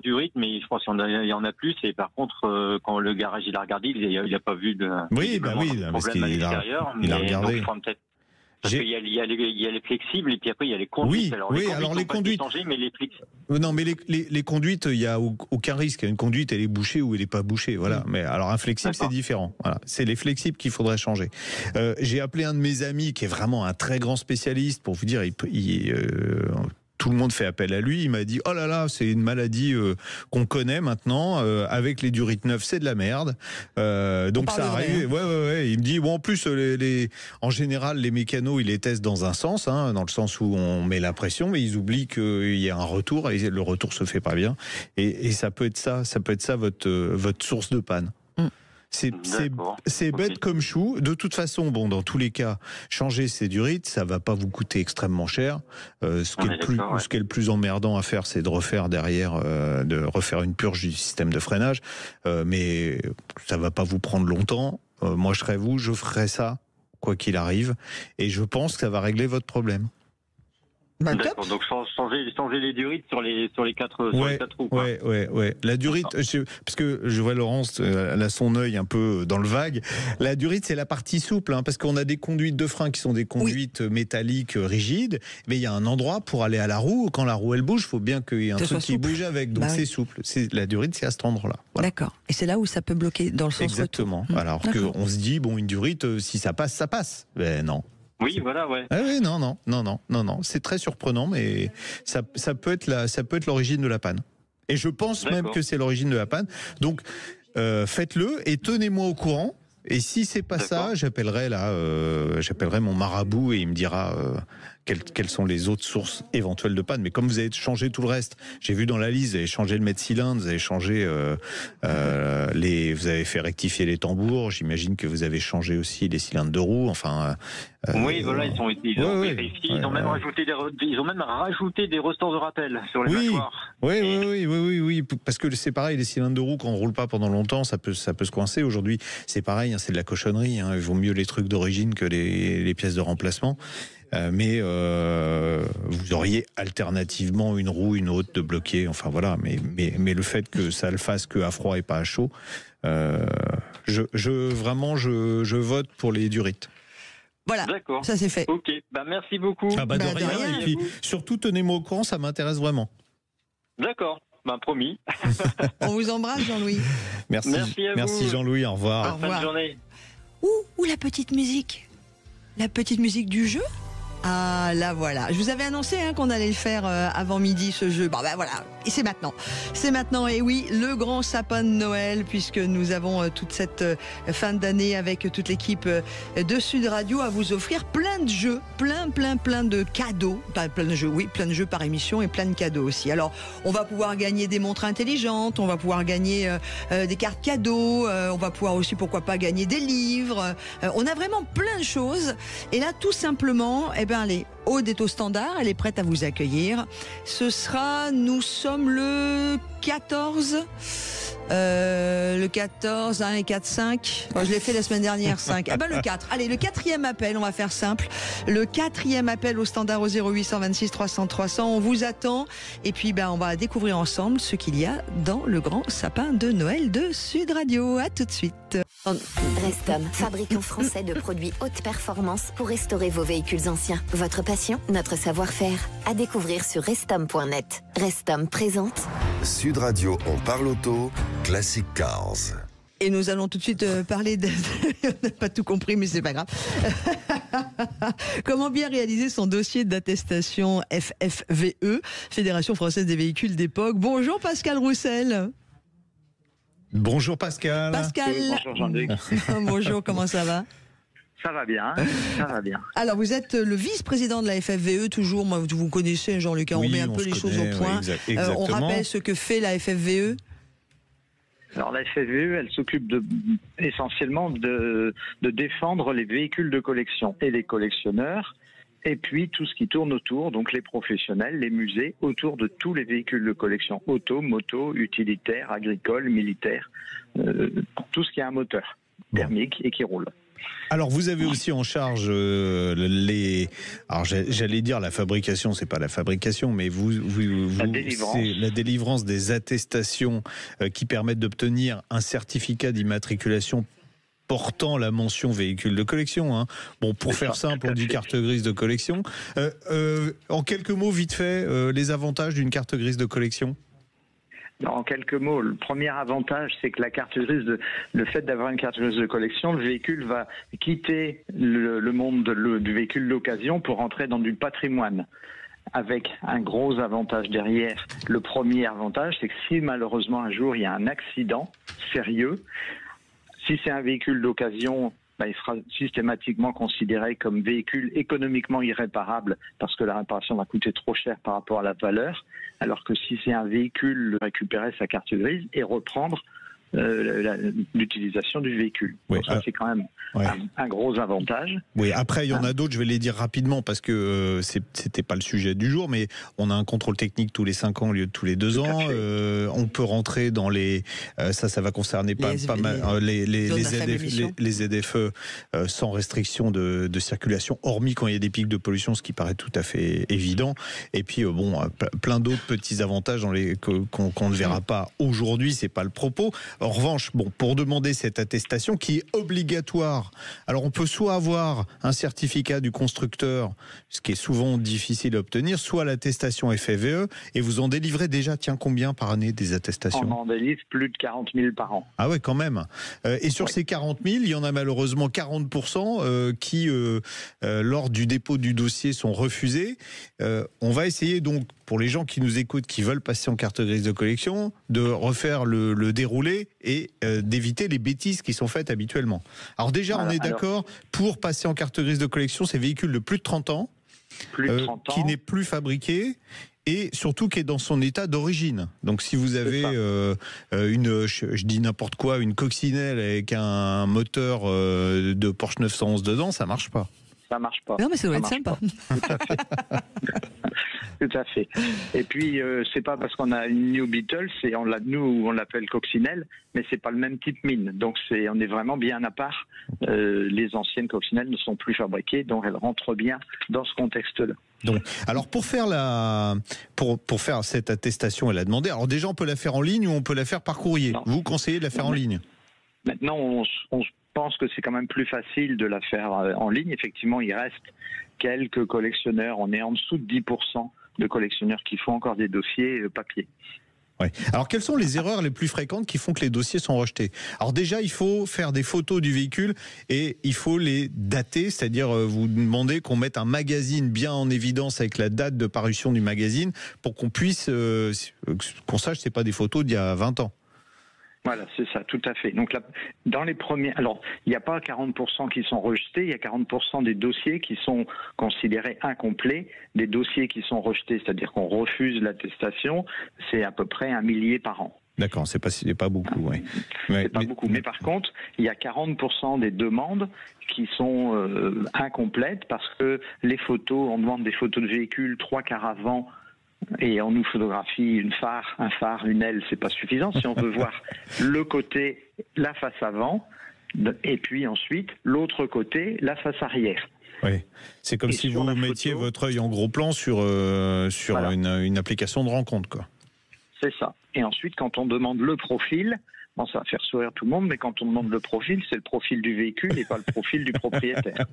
durites, mais je pense qu'il y en a plus. Et par contre, quand le garage il a regardé, il n'a pas vu de problème à l'extérieur. Il a regardé. Donc, peut-être. Parce qu'il y a les flexibles et puis après il y a les conduites. Les conduites. Mais les flexibles. Non, mais les conduites, il n'y a aucun risque. Une conduite, elle est bouchée ou elle n'est pas bouchée. Voilà. Mais alors un flexible, c'est différent. Voilà. C'est les flexibles qu'il faudrait changer. J'ai appelé un de mes amis qui est vraiment un très grand spécialiste pour vous dire, tout le monde fait appel à lui. Il m'a dit, oh là là, c'est une maladie qu'on connaît maintenant. Avec les durites neuves, c'est de la merde. Donc ça arrive. Ouais. Il me dit, en plus, en général, les mécanos, ils les testent dans un sens, dans le sens où on met la pression, mais ils oublient qu'il y a un retour et le retour se fait pas bien. Et ça peut être ça votre source de panne. C'est bête comme chou. De toute façon, dans tous les cas, changer ces durites, ça va pas vous coûter extrêmement cher. Ce qui est le plus emmerdant à faire, c'est de refaire derrière, de refaire une purge du système de freinage. Mais ça va pas vous prendre longtemps. Moi, je serais vous, je ferais ça, quoi qu'il arrive. Et je pense que ça va régler votre problème. Bah, d'accord, donc changer les durites sur les quatre roues. Ouais. La durite, parce que je vois Laurence, elle a son œil un peu dans le vague. La durite, c'est la partie souple, hein, parce qu'on a des conduites de frein qui sont des conduites métalliques rigides, mais il y a un endroit pour aller à la roue. Quand la roue elle bouge, il faut bien qu'il y ait un truc qui bouge avec. Donc c'est souple. La durite, c'est à cet endroit-là. Voilà. D'accord. Et c'est là où ça peut bloquer dans le sens exactement. retour. Alors qu'on se dit, bon, une durite, si ça passe, ça passe. Ben non. Oui, voilà, ouais. Ah oui, non. C'est très surprenant, mais ça peut être l'origine de la panne. Et je pense même que c'est l'origine de la panne. Donc, faites-le et tenez-moi au courant. Et si c'est pas ça, j'appellerai mon marabout et il me dira quelles sont les autres sources éventuelles de panne. Mais comme vous avez changé tout le reste, j'ai vu dans la liste, vous avez changé le mètre-cylindre, vous avez changé vous avez fait rectifier les tambours. J'imagine que vous avez changé aussi les cylindres de roue. Enfin. Oui, voilà, ils ont vérifié. Ils ont même rajouté des restants de rappel sur les mâchoires. Oui, parce que c'est pareil, les cylindres de roue quand on roule pas pendant longtemps, ça peut se coincer. Aujourd'hui, c'est pareil, hein, c'est de la cochonnerie. Hein, il vaut mieux les trucs d'origine que les pièces de remplacement. Mais vous auriez alternativement une roue, une autre de bloquer. Enfin voilà, mais le fait que ça le fasse que à froid et pas à chaud, je vote pour les durites. Voilà, d'accord. Ça c'est fait. Ok, merci beaucoup. De rien. Et puis surtout tenez-moi au courant, ça m'intéresse vraiment. D'accord, promis. On vous embrasse, Jean-Louis. Merci à vous. Merci Jean-Louis, au revoir. Au revoir. Bonne journée. Où la petite musique? La petite musique du jeu? Ah, là voilà. Je vous avais annoncé qu'on allait le faire avant midi, ce jeu. Bon, voilà. Et c'est maintenant. C'est maintenant. Et oui, le grand sapin de Noël, puisque nous avons toute cette fin d'année avec toute l'équipe de Sud Radio à vous offrir plein de jeux, plein de cadeaux. Plein de jeux par émission et plein de cadeaux aussi. Alors, on va pouvoir gagner des montres intelligentes, on va pouvoir gagner des cartes cadeaux, on va pouvoir aussi, pourquoi pas, gagner des livres. On a vraiment plein de choses. Et là, tout simplement, allez, Aude est au standard, elle est prête à vous accueillir. Nous sommes le 14, 1 et 4, 5. Je l'ai fait la semaine dernière, 5. Le 4. Allez, le 4e appel, on va faire simple. Le 4e appel au standard au 0826 300 300. On vous attend. Et puis, on va découvrir ensemble ce qu'il y a dans le grand sapin de Noël de Sud Radio. À tout de suite. Restom, fabricant français de produits haute performance pour restaurer vos véhicules anciens. Votre passion, notre savoir-faire. À découvrir sur restom.net. Restom présente Sud Radio, on parle auto, Classic Cars. Et nous allons tout de suite parler on n'a pas tout compris, mais c'est pas grave. Comment bien réaliser son dossier d'attestation FFVE, Fédération Française des Véhicules d'époque. Bonjour Pascal Roussel. Bonjour Pascal. Bonjour Jean-Luc. Bonjour, comment ça va? Ça va bien, ça va bien. Alors, vous êtes le vice-président de la FFVE, toujours, moi, vous connaissez Jean-Luc, on met un peu les choses au point. On rappelle ce que fait la FFVE. Alors la FFVE, elle s'occupe essentiellement de défendre les véhicules de collection et les collectionneurs, et puis tout ce qui tourne autour, donc les professionnels, les musées, autour de tous les véhicules de collection, auto, moto, utilitaires, agricoles, militaires, tout ce qui a un moteur thermique et qui roule. Alors vous avez aussi en charge alors j'allais dire la fabrication, c'est pas la fabrication, mais c'est la délivrance des attestations qui permettent d'obtenir un certificat d'immatriculation portant la mention véhicule de collection. Hein. Bon, pour faire simple, on dit carte grise de collection. En quelques mots, vite fait, les avantages d'une carte grise de collection. En quelques mots, le premier avantage, c'est que la carte grise, le fait d'avoir une carte grise de collection, le véhicule va quitter le monde du véhicule d'occasion pour entrer dans du patrimoine. Avec un gros avantage derrière. Le premier avantage, c'est que si malheureusement un jour il y a un accident sérieux, si c'est un véhicule d'occasion, il sera systématiquement considéré comme véhicule économiquement irréparable parce que la réparation va coûter trop cher par rapport à la valeur, alors que si c'est un véhicule, récupérer sa carte grise et reprendre l'utilisation du véhicule. Oui, donc ça, c'est quand même un gros avantage. Oui, après, il y en a d'autres, je vais les dire rapidement parce que c'était pas le sujet du jour, mais on a un contrôle technique tous les 5 ans au lieu de tous les 2 ans. On peut rentrer dans les... ça va concerner pas mal les ZFE sans restriction de circulation, hormis quand il y a des pics de pollution, ce qui paraît tout à fait évident. Et puis, plein d'autres petits avantages qu'on ne verra pas aujourd'hui, c'est pas le propos. En revanche, pour demander cette attestation qui est obligatoire, alors on peut soit avoir un certificat du constructeur, ce qui est souvent difficile à obtenir, soit l'attestation FFVE, et vous en délivrez déjà, combien par année des attestations? On en délivre plus de 40 000 par an. Ah ouais, quand même. Et sur ces 40 000, il y en a malheureusement 40% qui, lors du dépôt du dossier, sont refusés. On va essayer donc, pour les gens qui nous écoutent, qui veulent passer en carte grise de collection, de refaire le déroulé et d'éviter les bêtises qui sont faites habituellement. Alors déjà, on est d'accord, pour passer en carte grise de collection, ces véhicules de plus de 30 ans, qui n'est plus fabriqué, et surtout qui est dans son état d'origine. Donc si vous avez je dis n'importe quoi, une coccinelle avec un moteur de Porsche 911 dedans, ça marche pas. Ça marche pas. Non, mais ça doit être sympa. Tout à fait. Tout à fait. Et puis, c'est pas parce qu'on a une New Beetle, on l'appelle coccinelle, mais c'est pas le même type mine. Donc, on est vraiment bien à part. Les anciennes coccinelles ne sont plus fabriquées, donc elles rentrent bien dans ce contexte-là. Donc, alors pour faire cette attestation, elle a demandé. Alors déjà, on peut la faire en ligne ou on peut la faire par courrier. Non. Vous conseillez de la faire en ligne? Maintenant, on pense que c'est quand même plus facile de la faire en ligne. Effectivement, il reste quelques collectionneurs. On est en dessous de 10% de collectionneurs qui font encore des dossiers papier. Ouais. Alors, quelles sont les erreurs les plus fréquentes qui font que les dossiers sont rejetés? Alors déjà, il faut faire des photos du véhicule et il faut les dater, c'est-à-dire vous demandez qu'on mette un magazine bien en évidence avec la date de parution du magazine pour qu'on puisse, qu'on sache que c'est pas des photos d'il y a 20 ans. Voilà, c'est ça, tout à fait. Donc là, dans les premiers, alors il n'y a pas 40% qui sont rejetés, il y a 40% des dossiers qui sont considérés incomplets, des dossiers qui sont rejetés, c'est-à-dire qu'on refuse l'attestation, c'est à peu près 1 millier par an. D'accord, c'est pas beaucoup, oui. C'est pas beaucoup, mais par contre, il y a 40% des demandes qui sont incomplètes parce que les photos, on demande des photos de véhicules 3/4 avant. Et on nous photographie un phare, une aile, c'est pas suffisant. Si on veut voir le côté, la face avant, et puis ensuite l'autre côté, la face arrière. Oui, c'est comme si vous mettiez votre œil en gros plan sur voilà, une application de rencontre, quoi. C'est ça. Et ensuite, quand on demande le profil, bon, ça va faire sourire tout le monde, mais quand on demande le profil, c'est le profil du véhicule et pas le profil du propriétaire.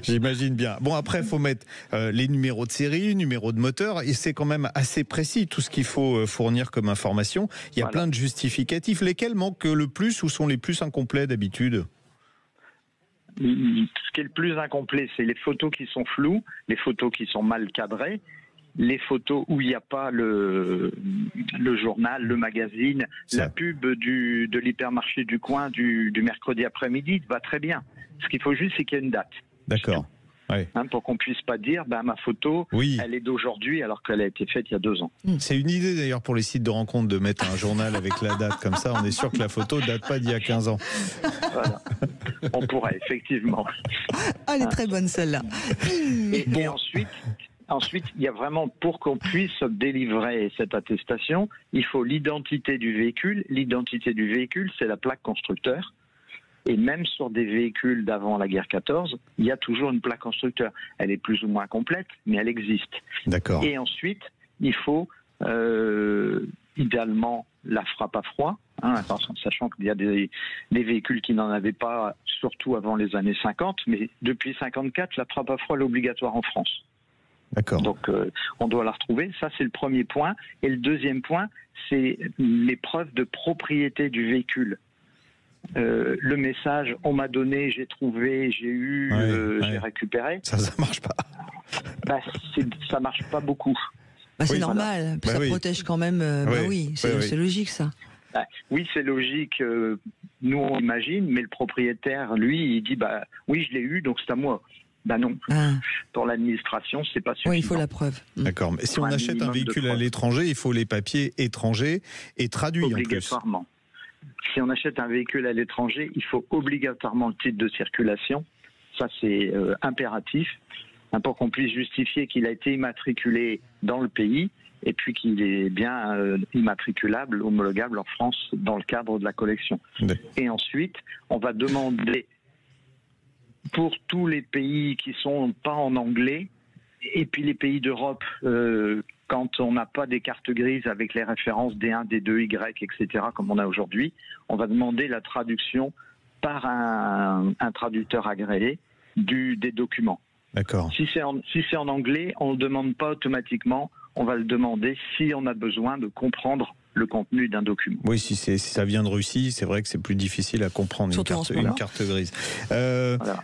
J'imagine bien. Bon, après, il faut mettre les numéros de série, numéros de moteur, et c'est quand même assez précis tout ce qu'il faut fournir comme information. Il y a plein de justificatifs. Lesquels manquent le plus ou sont les plus incomplets d'habitude ? Ce qui est le plus incomplet, c'est les photos qui sont floues, les photos qui sont mal cadrées, les photos où il n'y a pas le journal, le magazine, la pub de l'hypermarché du coin du mercredi après-midi va très bien. Ce qu'il faut juste, c'est qu'il y ait une date. D'accord. Ouais. Pour qu'on puisse pas dire ma photo, elle est d'aujourd'hui alors qu'elle a été faite il y a 2 ans. C'est une idée d'ailleurs pour les sites de rencontres de mettre un journal avec la date comme ça, on est sûr que la photo ne date pas d'il y a 15 ans. Voilà. On pourrait, effectivement. Elle est très bonne celle-là. Et ensuite, il y a vraiment, pour qu'on puisse délivrer cette attestation, il faut l'identité du véhicule. L'identité du véhicule, c'est la plaque constructeur. Et même sur des véhicules d'avant la guerre 14, il y a toujours une plaque constructeur. Elle est plus ou moins complète, mais elle existe. D'accord. Et ensuite, il faut idéalement la frappe à froid, sachant qu'il y a des véhicules qui n'en avaient pas, surtout avant les années 50, mais depuis 54, la frappe à froid est obligatoire en France. D'accord. Donc, on doit la retrouver. Ça, c'est le premier point. Et le deuxième point, c'est les preuves de propriété du véhicule. Le message, on m'a donné, j'ai trouvé, j'ai eu, j'ai récupéré. Ça marche pas. Ça marche pas beaucoup. C'est normal. Ça protège quand même. C'est logique, ça. Oui, c'est logique. Nous, on imagine, mais le propriétaire, lui, il dit oui, je l'ai eu, donc c'est à moi. Ben non. Pour l'administration, c'est pas suffisant. Oui, il faut la preuve. D'accord. Mais si on achète un véhicule à l'étranger, il faut les papiers étrangers et traduits obligatoirement. En plus. Si on achète un véhicule à l'étranger, il faut obligatoirement le titre de circulation. Ça, c'est impératif, pour qu'on puisse justifier qu'il a été immatriculé dans le pays et puis qu'il est bien immatriculable, homologable en France dans le cadre de la collection. Oui. Et ensuite, on va demander pour tous les pays qui sont pas en anglais, et puis les pays d'Europe, quand on n'a pas des cartes grises avec les références D1, D2, Y, etc., comme on a aujourd'hui, on va demander la traduction par un traducteur agréé des documents. D'accord. Si c'est en anglais, on ne le demande pas automatiquement, on va le demander si on a besoin de comprendre le contenu d'un document. Oui, si ça vient de Russie, c'est vrai que c'est plus difficile à comprendre une carte grise. Voilà.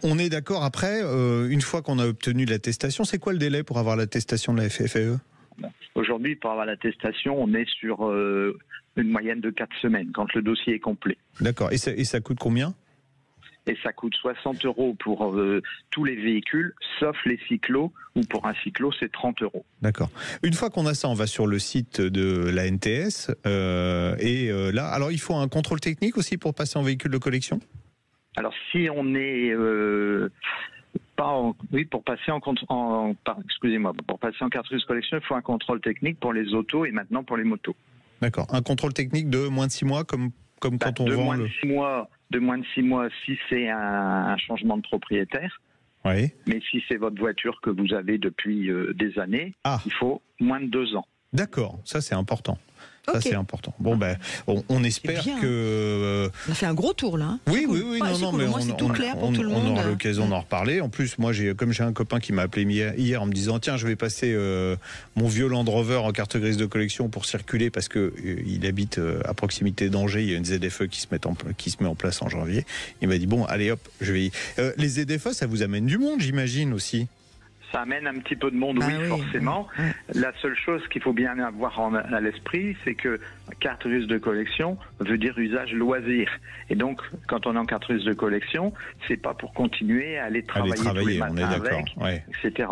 On est d'accord après, une fois qu'on a obtenu l'attestation, c'est quoi le délai pour avoir l'attestation de la FFE ? Aujourd'hui, pour avoir l'attestation, on est sur une moyenne de 4 semaines, quand le dossier est complet. D'accord. Et ça coûte combien ? Et ça coûte 60 € pour tous les véhicules, sauf les cyclos, où pour un cyclo, c'est 30 €. D'accord. Une fois qu'on a ça, on va sur le site de la NTS. Là, alors il faut un contrôle technique aussi pour passer en véhicule de collection ? Alors, si on est... pour passer en carte grise collection, il faut un contrôle technique pour les autos et maintenant pour les motos. D'accord. Un contrôle technique de moins de 6 mois, comme quand on vend de moins de 6 mois si c'est un changement de propriétaire. Oui. Mais si c'est votre voiture que vous avez depuis des années, il faut moins de 2 ans. D'accord, ça c'est important. Ça, Okay. c'est important. Bon, on espère que... On a fait un gros tour, là. Oui, mais moi, c'est tout clair pour tout le monde. On aura l'occasion d'en reparler. En plus, moi, comme j'ai un copain qui m'a appelé hier en me disant, tiens, je vais passer mon vieux Land Rover en carte grise de collection pour circuler parce que il habite à proximité d'Angers. Il y a une ZFE qui se met en place en janvier. Il m'a dit, bon, allez hop, je vais y... Les ZFE, ça vous amène du monde, j'imagine, aussi. Ça amène un petit peu de monde, oui, forcément. La seule chose qu'il faut bien avoir à l'esprit, c'est que carte grise de collection veut dire usage loisir. Et donc, quand on est en carte grise de collection, c'est pas pour continuer à aller travailler tous les matins avec, etc.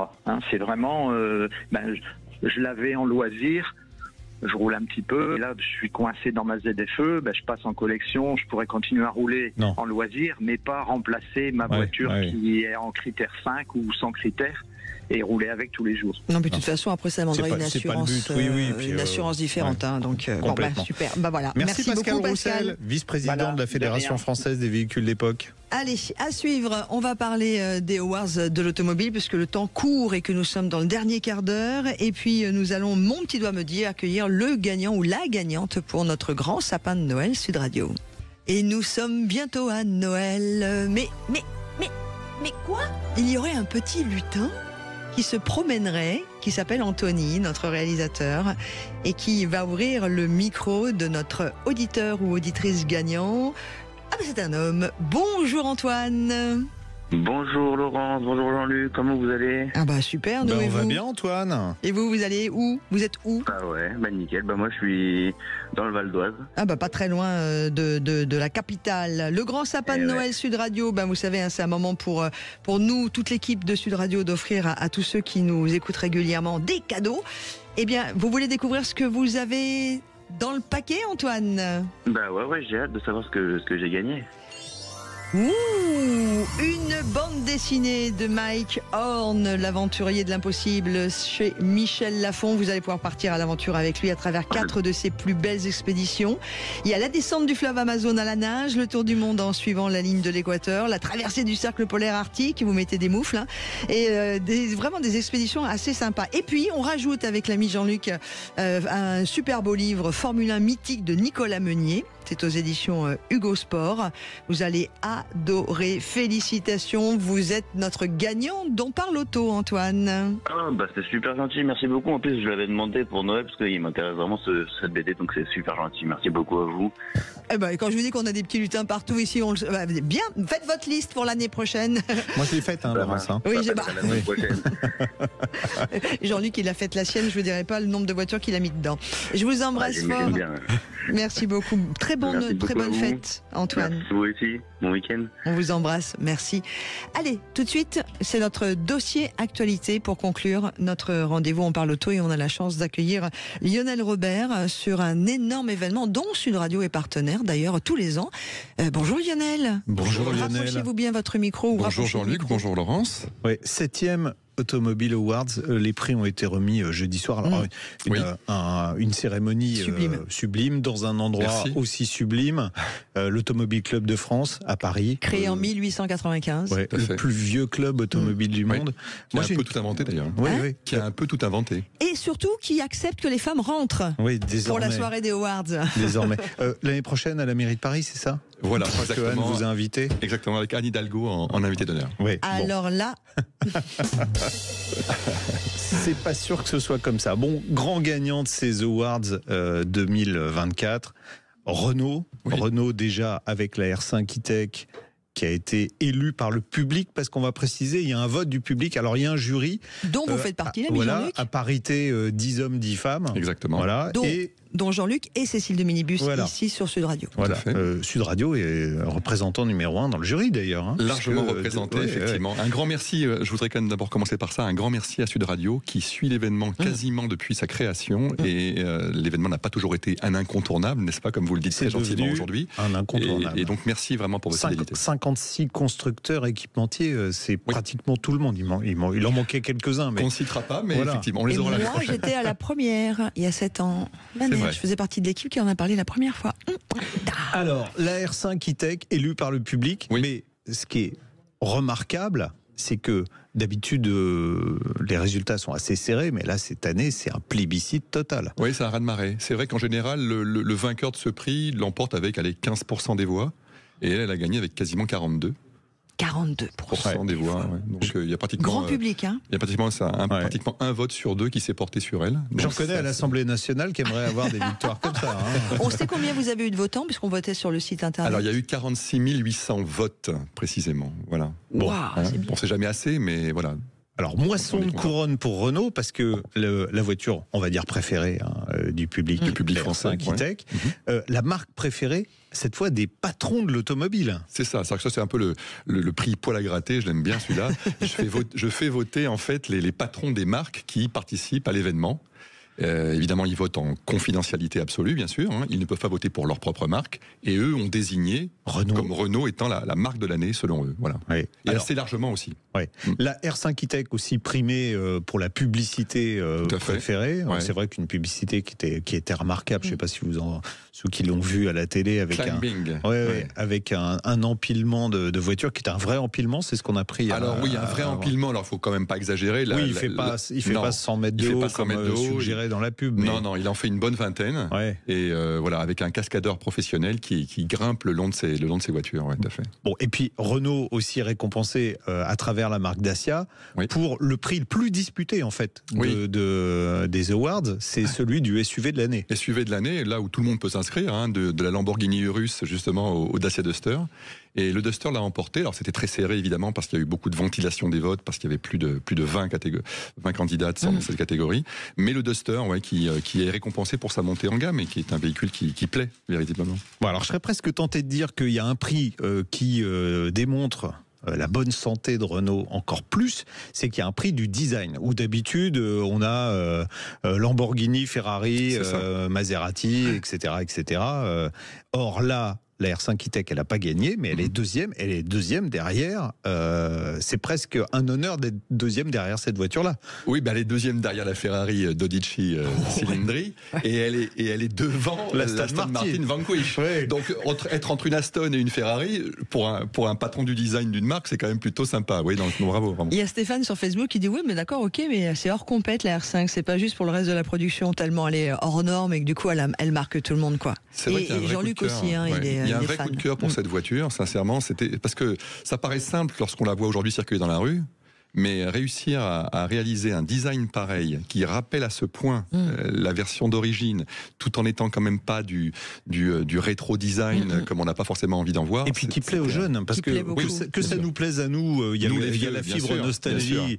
C'est vraiment, je l'avais en loisir. Je roule un petit peu, et là je suis coincé dans ma ZFE, je passe en collection, je pourrais continuer à rouler en loisir, mais pas remplacer ma voiture qui est en critère 5 ou sans critère et rouler avec tous les jours. Non, mais de toute façon, après ça demandera une assurance, une assurance différente. Donc, super. Voilà. Merci Pascal beaucoup, Roussel, vice-président de la Fédération française des véhicules d'époque. Allez, à suivre, on va parler des Awards de l'automobile puisque le temps court et que nous sommes dans le dernier quart d'heure. Et puis nous allons, mon petit doigt me dire, accueillir le gagnant ou la gagnante pour notre grand sapin de Noël Sud Radio. Et nous sommes bientôt à Noël. Mais quoi ? Il y aurait un petit lutin qui se promènerait, qui s'appelle Anthony, notre réalisateur, et qui va ouvrir le micro de notre auditeur ou auditrice gagnant. C'est un homme. Bonjour Antoine. Bonjour Laurence, bonjour Jean-Luc, comment vous allez ? Super, nous et vous ? On va bien Antoine. Et vous allez où ? Vous êtes où ? Nickel, moi je suis dans le Val d'Oise. Pas très loin de la capitale. Le grand sapin de Noël Sud Radio, vous savez, c'est un moment pour nous, toute l'équipe de Sud Radio, d'offrir à tous ceux qui nous écoutent régulièrement des cadeaux. Eh bien, vous voulez découvrir ce que vous avez dans le paquet, Antoine ? J'ai hâte de savoir ce que j'ai gagné. Une bande dessinée de Mike Horn, l'aventurier de l'impossible, chez Michel Lafon. Vous allez pouvoir partir à l'aventure avec lui à travers 4 de ses plus belles expéditions. Il y a la descente du fleuve Amazon à la nage, le tour du monde en suivant la ligne de l'équateur, la traversée du cercle polaire arctique, vous mettez des moufles, et vraiment des expéditions assez sympas. Et puis on rajoute avec l'ami Jean-Luc un super beau livre Formule 1 mythique de Nicolas Meunier. C'est aux éditions Hugo Sport. Vous allez adorer. Félicitations. Vous êtes notre gagnant dont parle Auto, Antoine. C'est super gentil. Merci beaucoup. En plus, je l'avais demandé pour Noël parce qu'il m'intéresse vraiment cette BD. Donc, c'est super gentil. Merci beaucoup à vous. Et quand je vous dis qu'on a des petits lutins partout ici, bien, faites votre liste pour l'année prochaine. Moi, je l'ai faite, Laurence. Oui, l'année prochaine. Jean-Luc, il a fait la sienne. Je ne vous dirai pas le nombre de voitures qu'il a mis dedans. Je vous embrasse fort. Bien. Merci beaucoup. Très bonne fête, Antoine. Merci, vous aussi. Bon week-end. week-end. On vous embrasse, merci. Allez, tout de suite, c'est notre dossier actualité pour conclure notre rendez-vous. On parle auto et on a la chance d'accueillir Lionel Robert sur un énorme événement dont Sud Radio est partenaire d'ailleurs tous les ans. Bonjour Lionel. Bonjour Lionel. Rapprochez-vous bien votre micro. Bonjour Jean-Luc, bonjour Laurence. Oui, 7e Automobile Awards, les prix ont été remis jeudi soir. Alors, une cérémonie sublime dans un endroit aussi sublime, l'Automobile Club de France à Paris. Créé en 1895. Ouais, le plus vieux club automobile du monde. Qui a un peu tout inventé d'ailleurs. Qui a un peu tout inventé. Et surtout qui accepte que les femmes rentrent pour la soirée des Awards. Désormais. L'année prochaine à la mairie de Paris, c'est ça? Voilà, parce que Anne vous a invité. Exactement, avec Anne Hidalgo en invité d'honneur. Oui. Alors là... C'est pas sûr que ce soit comme ça. Bon, grand gagnant de ces Awards 2024, Renault. Renault déjà avec la R5 E-Tech qui a été élu par le public, parce qu'on va préciser, il y a un vote du public. Alors il y a un jury. Dont vous faites partie, l'ami Jean-Luc. À parité 10 hommes, 10 femmes. Exactement. Voilà. Dont Jean-Luc et Cécile de Minibus ici sur Sud Radio. Voilà. Sud Radio est représentant numéro 1 dans le jury d'ailleurs. Hein, largement représenté, effectivement. Un grand merci, je voudrais quand même d'abord commencer par ça, un grand merci à Sud Radio qui suit l'événement quasiment depuis sa création et l'événement n'a pas toujours été un incontournable, n'est-ce pas, comme vous le dites très gentiment aujourd'hui. Un incontournable. Et donc merci vraiment pour votre fidélité. 56 constructeurs équipementiers, c'est pratiquement tout le monde. Il en manquait quelques-uns. Mais... On ne citera pas, mais effectivement, on les aura la prochaine. Moi, j'étais à la première, il y a 7 ans. Je faisais partie de l'équipe qui en a parlé la première fois. Alors, la R5 E-Tech élue par le public, mais ce qui est remarquable, c'est que d'habitude, les résultats sont assez serrés, mais là, cette année, c'est un plébiscite total. Oui, c'est un raz-de-marée. C'est vrai qu'en général, le vainqueur de ce prix l'emporte avec 15% des voix, et elle a gagné avec quasiment 42%. 42% des voix. Donc il y a pratiquement grand public. Hein. Il y a pratiquement un vote sur 2 qui s'est porté sur elle. J'en connais à l'Assemblée nationale qui aimerait avoir des victoires comme ça. Hein. On sait combien vous avez eu de votants puisqu'on votait sur le site internet. Alors il y a eu 46 800 votes précisément. Voilà. Bon, c'est jamais assez, mais voilà. Alors, moisson de couronne pour Renault, parce que la voiture, on va dire préférée du public français, E-Tech, la marque préférée, cette fois des patrons de l'automobile. C'est ça, c'est un peu le prix poil à gratter, je l'aime bien celui-là. je fais voter en fait les patrons des marques qui participent à l'événement. Évidemment, ils votent en confidentialité absolue, bien sûr. Ils ne peuvent pas voter pour leur propre marque. Et eux ont désigné Renault étant la marque de l'année, selon eux. Voilà. Oui. Et assez largement aussi. Oui. La R5 E-Tech aussi primée pour la publicité préférée. C'est vrai qu'une publicité qui était remarquable. Je ne sais pas si ceux qui l'ont vu à la télé avec avec un empilement de voitures qui est un vrai empilement. C'est ce qu'on a pris. Alors oui, un vrai empilement. Alors il ne faut quand même pas exagérer. Il ne fait pas 100 mètres de haut comme suggéré dans la pub. Mais... Non, il en fait une bonne vingtaine. Et voilà, avec un cascadeur professionnel qui grimpe le long de ses voitures. Tout à fait. Bon, et puis Renault aussi récompensé à travers la marque Dacia pour le prix le plus disputé en fait des Awards, c'est celui du SUV de l'année. SUV de l'année, là où tout le monde peut s'inscrire, de la Lamborghini Urus justement au Dacia Duster. Et le Duster l'a emporté. Alors c'était très serré évidemment parce qu'il y a eu beaucoup de ventilation des votes, parce qu'il y avait plus de 20 candidats dans cette catégorie. Mais le Duster, qui est récompensé pour sa montée en gamme et qui est un véhicule qui plaît véritablement. Bon, alors je serais presque tenté de dire qu'il y a un prix qui démontre la bonne santé de Renault encore plus, c'est qu'il y a un prix du design, où d'habitude on a Lamborghini, Ferrari, Maserati, etc. Or là, la R5 E-Tech, elle n'a pas gagné, mais elle est deuxième derrière. C'est presque un honneur d'être deuxième derrière cette voiture-là. Oui, elle est deuxième derrière la Ferrari Dodici Cilindri, et elle est devant l'Aston Martin Vanquish. Donc être entre une Aston et une Ferrari, pour un patron du design d'une marque, c'est quand même plutôt sympa. Oui, donc bravo. Vraiment. Il y a Stéphane sur Facebook qui dit oui, mais d'accord, ok, mais c'est hors compète la R5, c'est pas juste pour le reste de la production, tellement elle est hors norme et que du coup elle marque tout le monde, quoi. C'est vrai qu'il y a un vrai Jean-Luc aussi, il y a un vrai coup de cœur pour cette voiture, sincèrement. C'était parce que ça paraît simple lorsqu'on la voit aujourd'hui circuler dans la rue, Mais réussir à réaliser un design pareil, qui rappelle à ce point la version d'origine, tout en étant quand même pas du rétro design, comme on n'a pas forcément envie d'en voir. Et puis qui plaît aux jeunes, parce que ça nous plaise à nous, il y a la fibre nostalgie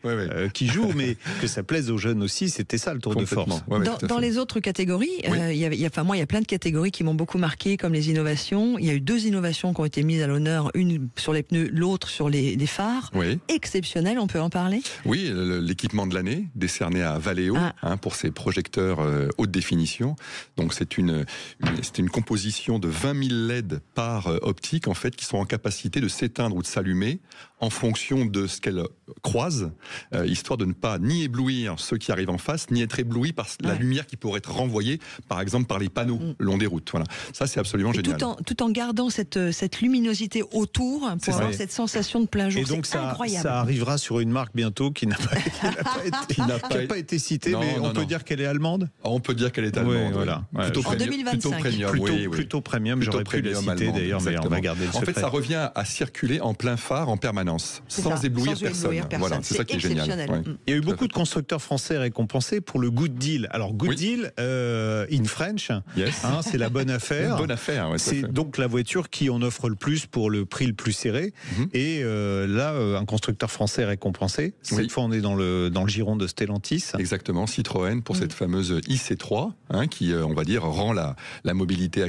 qui joue, mais que ça plaise aux jeunes aussi, c'était ça le tour de force. Dans les autres catégories, il y a plein de catégories qui m'ont beaucoup marqué, comme les innovations. Il y a eu 2 innovations qui ont été mises à l'honneur, une sur les pneus, l'autre sur les phares. Exceptionnel, on peut en parler? Oui, l'équipement de l'année, décerné à Valeo, pour ses projecteurs haute définition. Donc c'est une composition de 20 000 LED par optique, en fait, qui sont en capacité de s'éteindre ou de s'allumer en fonction de ce qu'elles croisent, histoire de ne pas ni éblouir ceux qui arrivent en face, ni être éblouis par la lumière qui pourrait être renvoyée, par exemple, par les panneaux le long des routes. Voilà. Ça, c'est absolument génial. Tout en gardant cette luminosité autour, pour avoir cette sensation de plein jour. Et donc ça arrivera sur une marque bientôt qui n'a pas été citée, mais on peut dire qu'elle est allemande. On peut dire qu'elle est allemande. Voilà. En 2025. Plutôt premium, j'aurais pu la citer d'ailleurs, mais on va garder le secret. En fait, ça revient à circuler en plein phare en permanence, sans éblouir personne. Voilà, c'est ça qui est génial. Il y a eu beaucoup de constructeurs français récompensés pour le Good Deal. Alors Good Deal, in French, c'est la bonne affaire. Une bonne affaire, c'est donc la voiture qui en offre le plus pour le prix le plus serré. Et là, un constructeur français récompensé. Cette fois, on est dans le giron de Stellantis. Exactement, Citroën pour cette fameuse IC3, qui, on va dire, rend la mobilité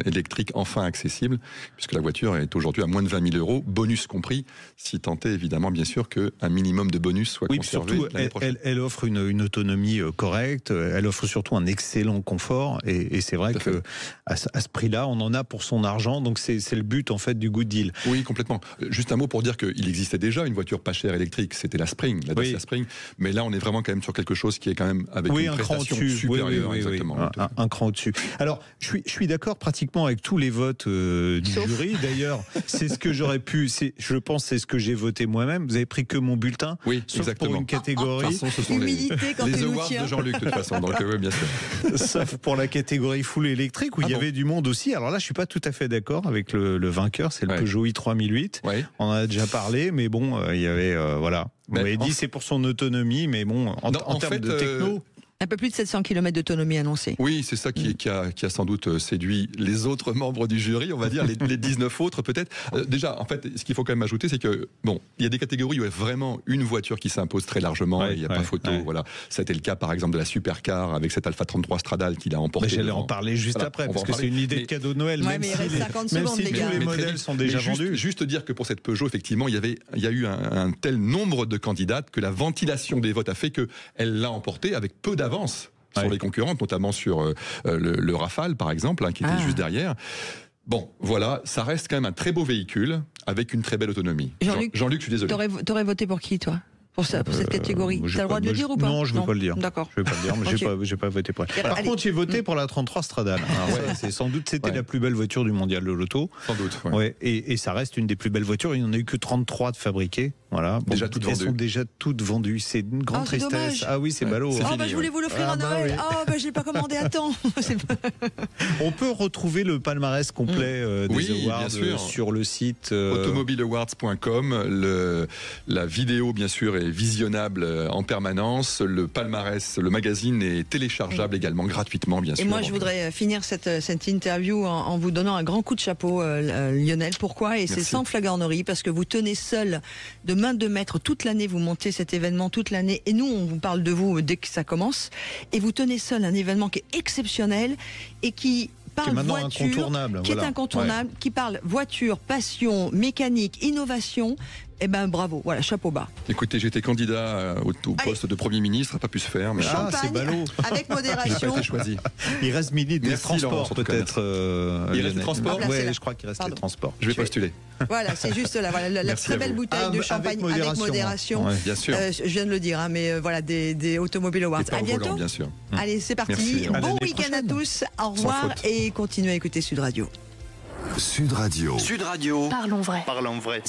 électrique enfin accessible, puisque la voiture est aujourd'hui à moins de 20 000 €, bonus compris, si tant est évidemment, bien sûr, qu'un minimum de bonus soit conservé. Surtout, elle offre une autonomie correcte, elle offre surtout un excellent confort, et c'est vrai que à ce prix-là, on en a pour son argent, donc c'est le but en fait du Good Deal. Oui, complètement. Juste un mot pour dire qu'il existait déjà une voiture pas chère électrique, c'était la Spring, la Dacia Spring, mais là on est vraiment quand même sur quelque chose qui est quand même avec une prestation supérieure. Exactement. Un cran au-dessus. Alors, je suis d'accord pratiquement avec tous les votes du jury. D'ailleurs, c'est ce que j'aurais pu, je pense, c'est ce que j'ai voté moi-même. Vous avez pris que mon bulletin, sauf exactement. Pour une catégorie. Ce sont les awards de Jean-Luc, de toute façon. Donc, bien sûr. Sauf pour la catégorie full électrique, où il y avait du monde aussi. Alors là, je suis pas tout à fait d'accord avec le vainqueur, c'est le Peugeot i3008. On en a déjà parlé, mais bon, il y avait, voilà. Vous m'avez dit c'est pour son autonomie, mais bon, en termes de techno... Un peu plus de 700 km d'autonomie annoncée. Oui, c'est ça qui a sans doute séduit les autres membres du jury, on va dire, les 19 autres peut-être. Déjà, en fait, ce qu'il faut quand même ajouter, c'est que, bon, il y a des catégories où il y a vraiment une voiture qui s'impose très largement, et il n'y a pas photo. Voilà. C'était le cas, par exemple, de la supercar avec cette Alpha 33 Stradale qu'il a emporté. J'allais en parler juste après, parce que c'est une idée de cadeau de Noël, même si tous les modèles sont déjà vendus. Juste dire que pour cette Peugeot, effectivement, il y a eu un tel nombre de candidates que la ventilation des votes a fait qu'elle l'a emporté avec peu d'avance sur les concurrentes, notamment sur le Rafale, par exemple, qui était juste derrière. Bon, voilà, ça reste quand même un très beau véhicule avec une très belle autonomie. Jean-Luc, je suis désolé. T'aurais voté pour qui, toi ? Pour cette catégorie. Tu as le droit de le dire ou pas? Non, je ne veux pas le dire. D'accord. Je ne vais pas le dire, mais j'ai pas voté pour elle. Par contre, j'ai voté pour la 33 Stradale. Sans doute, c'était la plus belle voiture du mondial de l'auto. Sans doute. Et ça reste une des plus belles voitures. Il n'y en a eu que 33 de fabriquées. Voilà. Déjà toutes vendues. Elles sont déjà toutes vendues. C'est une grande tristesse. Dommage. Ah oui, c'est ballot. Je voulais vous l'offrir à Noël. Je l'ai pas commandé à temps. On peut retrouver le palmarès complet des awards sur le site automobileawards.com. La vidéo, bien sûr, est visionnable en permanence. Le palmarès, le magazine est téléchargeable également gratuitement, bien sûr. Et moi, je voudrais finir cette interview en vous donnant un grand coup de chapeau, Lionel. Pourquoi? Et c'est sans flagornerie, parce que vous tenez seul de main de maître toute l'année, vous montez cet événement toute l'année, et nous, on vous parle de vous dès que ça commence, et vous tenez seul un événement qui est exceptionnel et qui parle voiture, qui est incontournable, qui parle voiture, passion, mécanique, innovation. Eh ben bravo, voilà, chapeau bas. Écoutez, j'étais candidat au poste de Premier ministre, ça n'a pas pu se faire. Mais c'est ballot. Avec modération. Pas été choisi. Il reste des transports peut-être. Il reste des transports. Oui, je crois qu'il reste les transports. Je vais postuler. Voilà, c'est juste là, la très belle bouteille de champagne avec modération. Bien sûr. Je viens de le dire, mais voilà, des Automobiles Awards. À bientôt. Bien sûr. Allez, c'est parti. Bon week-end à tous. Au revoir et continuez à écouter Sud Radio. Sud Radio. Parlons vrai. Parlons vrai.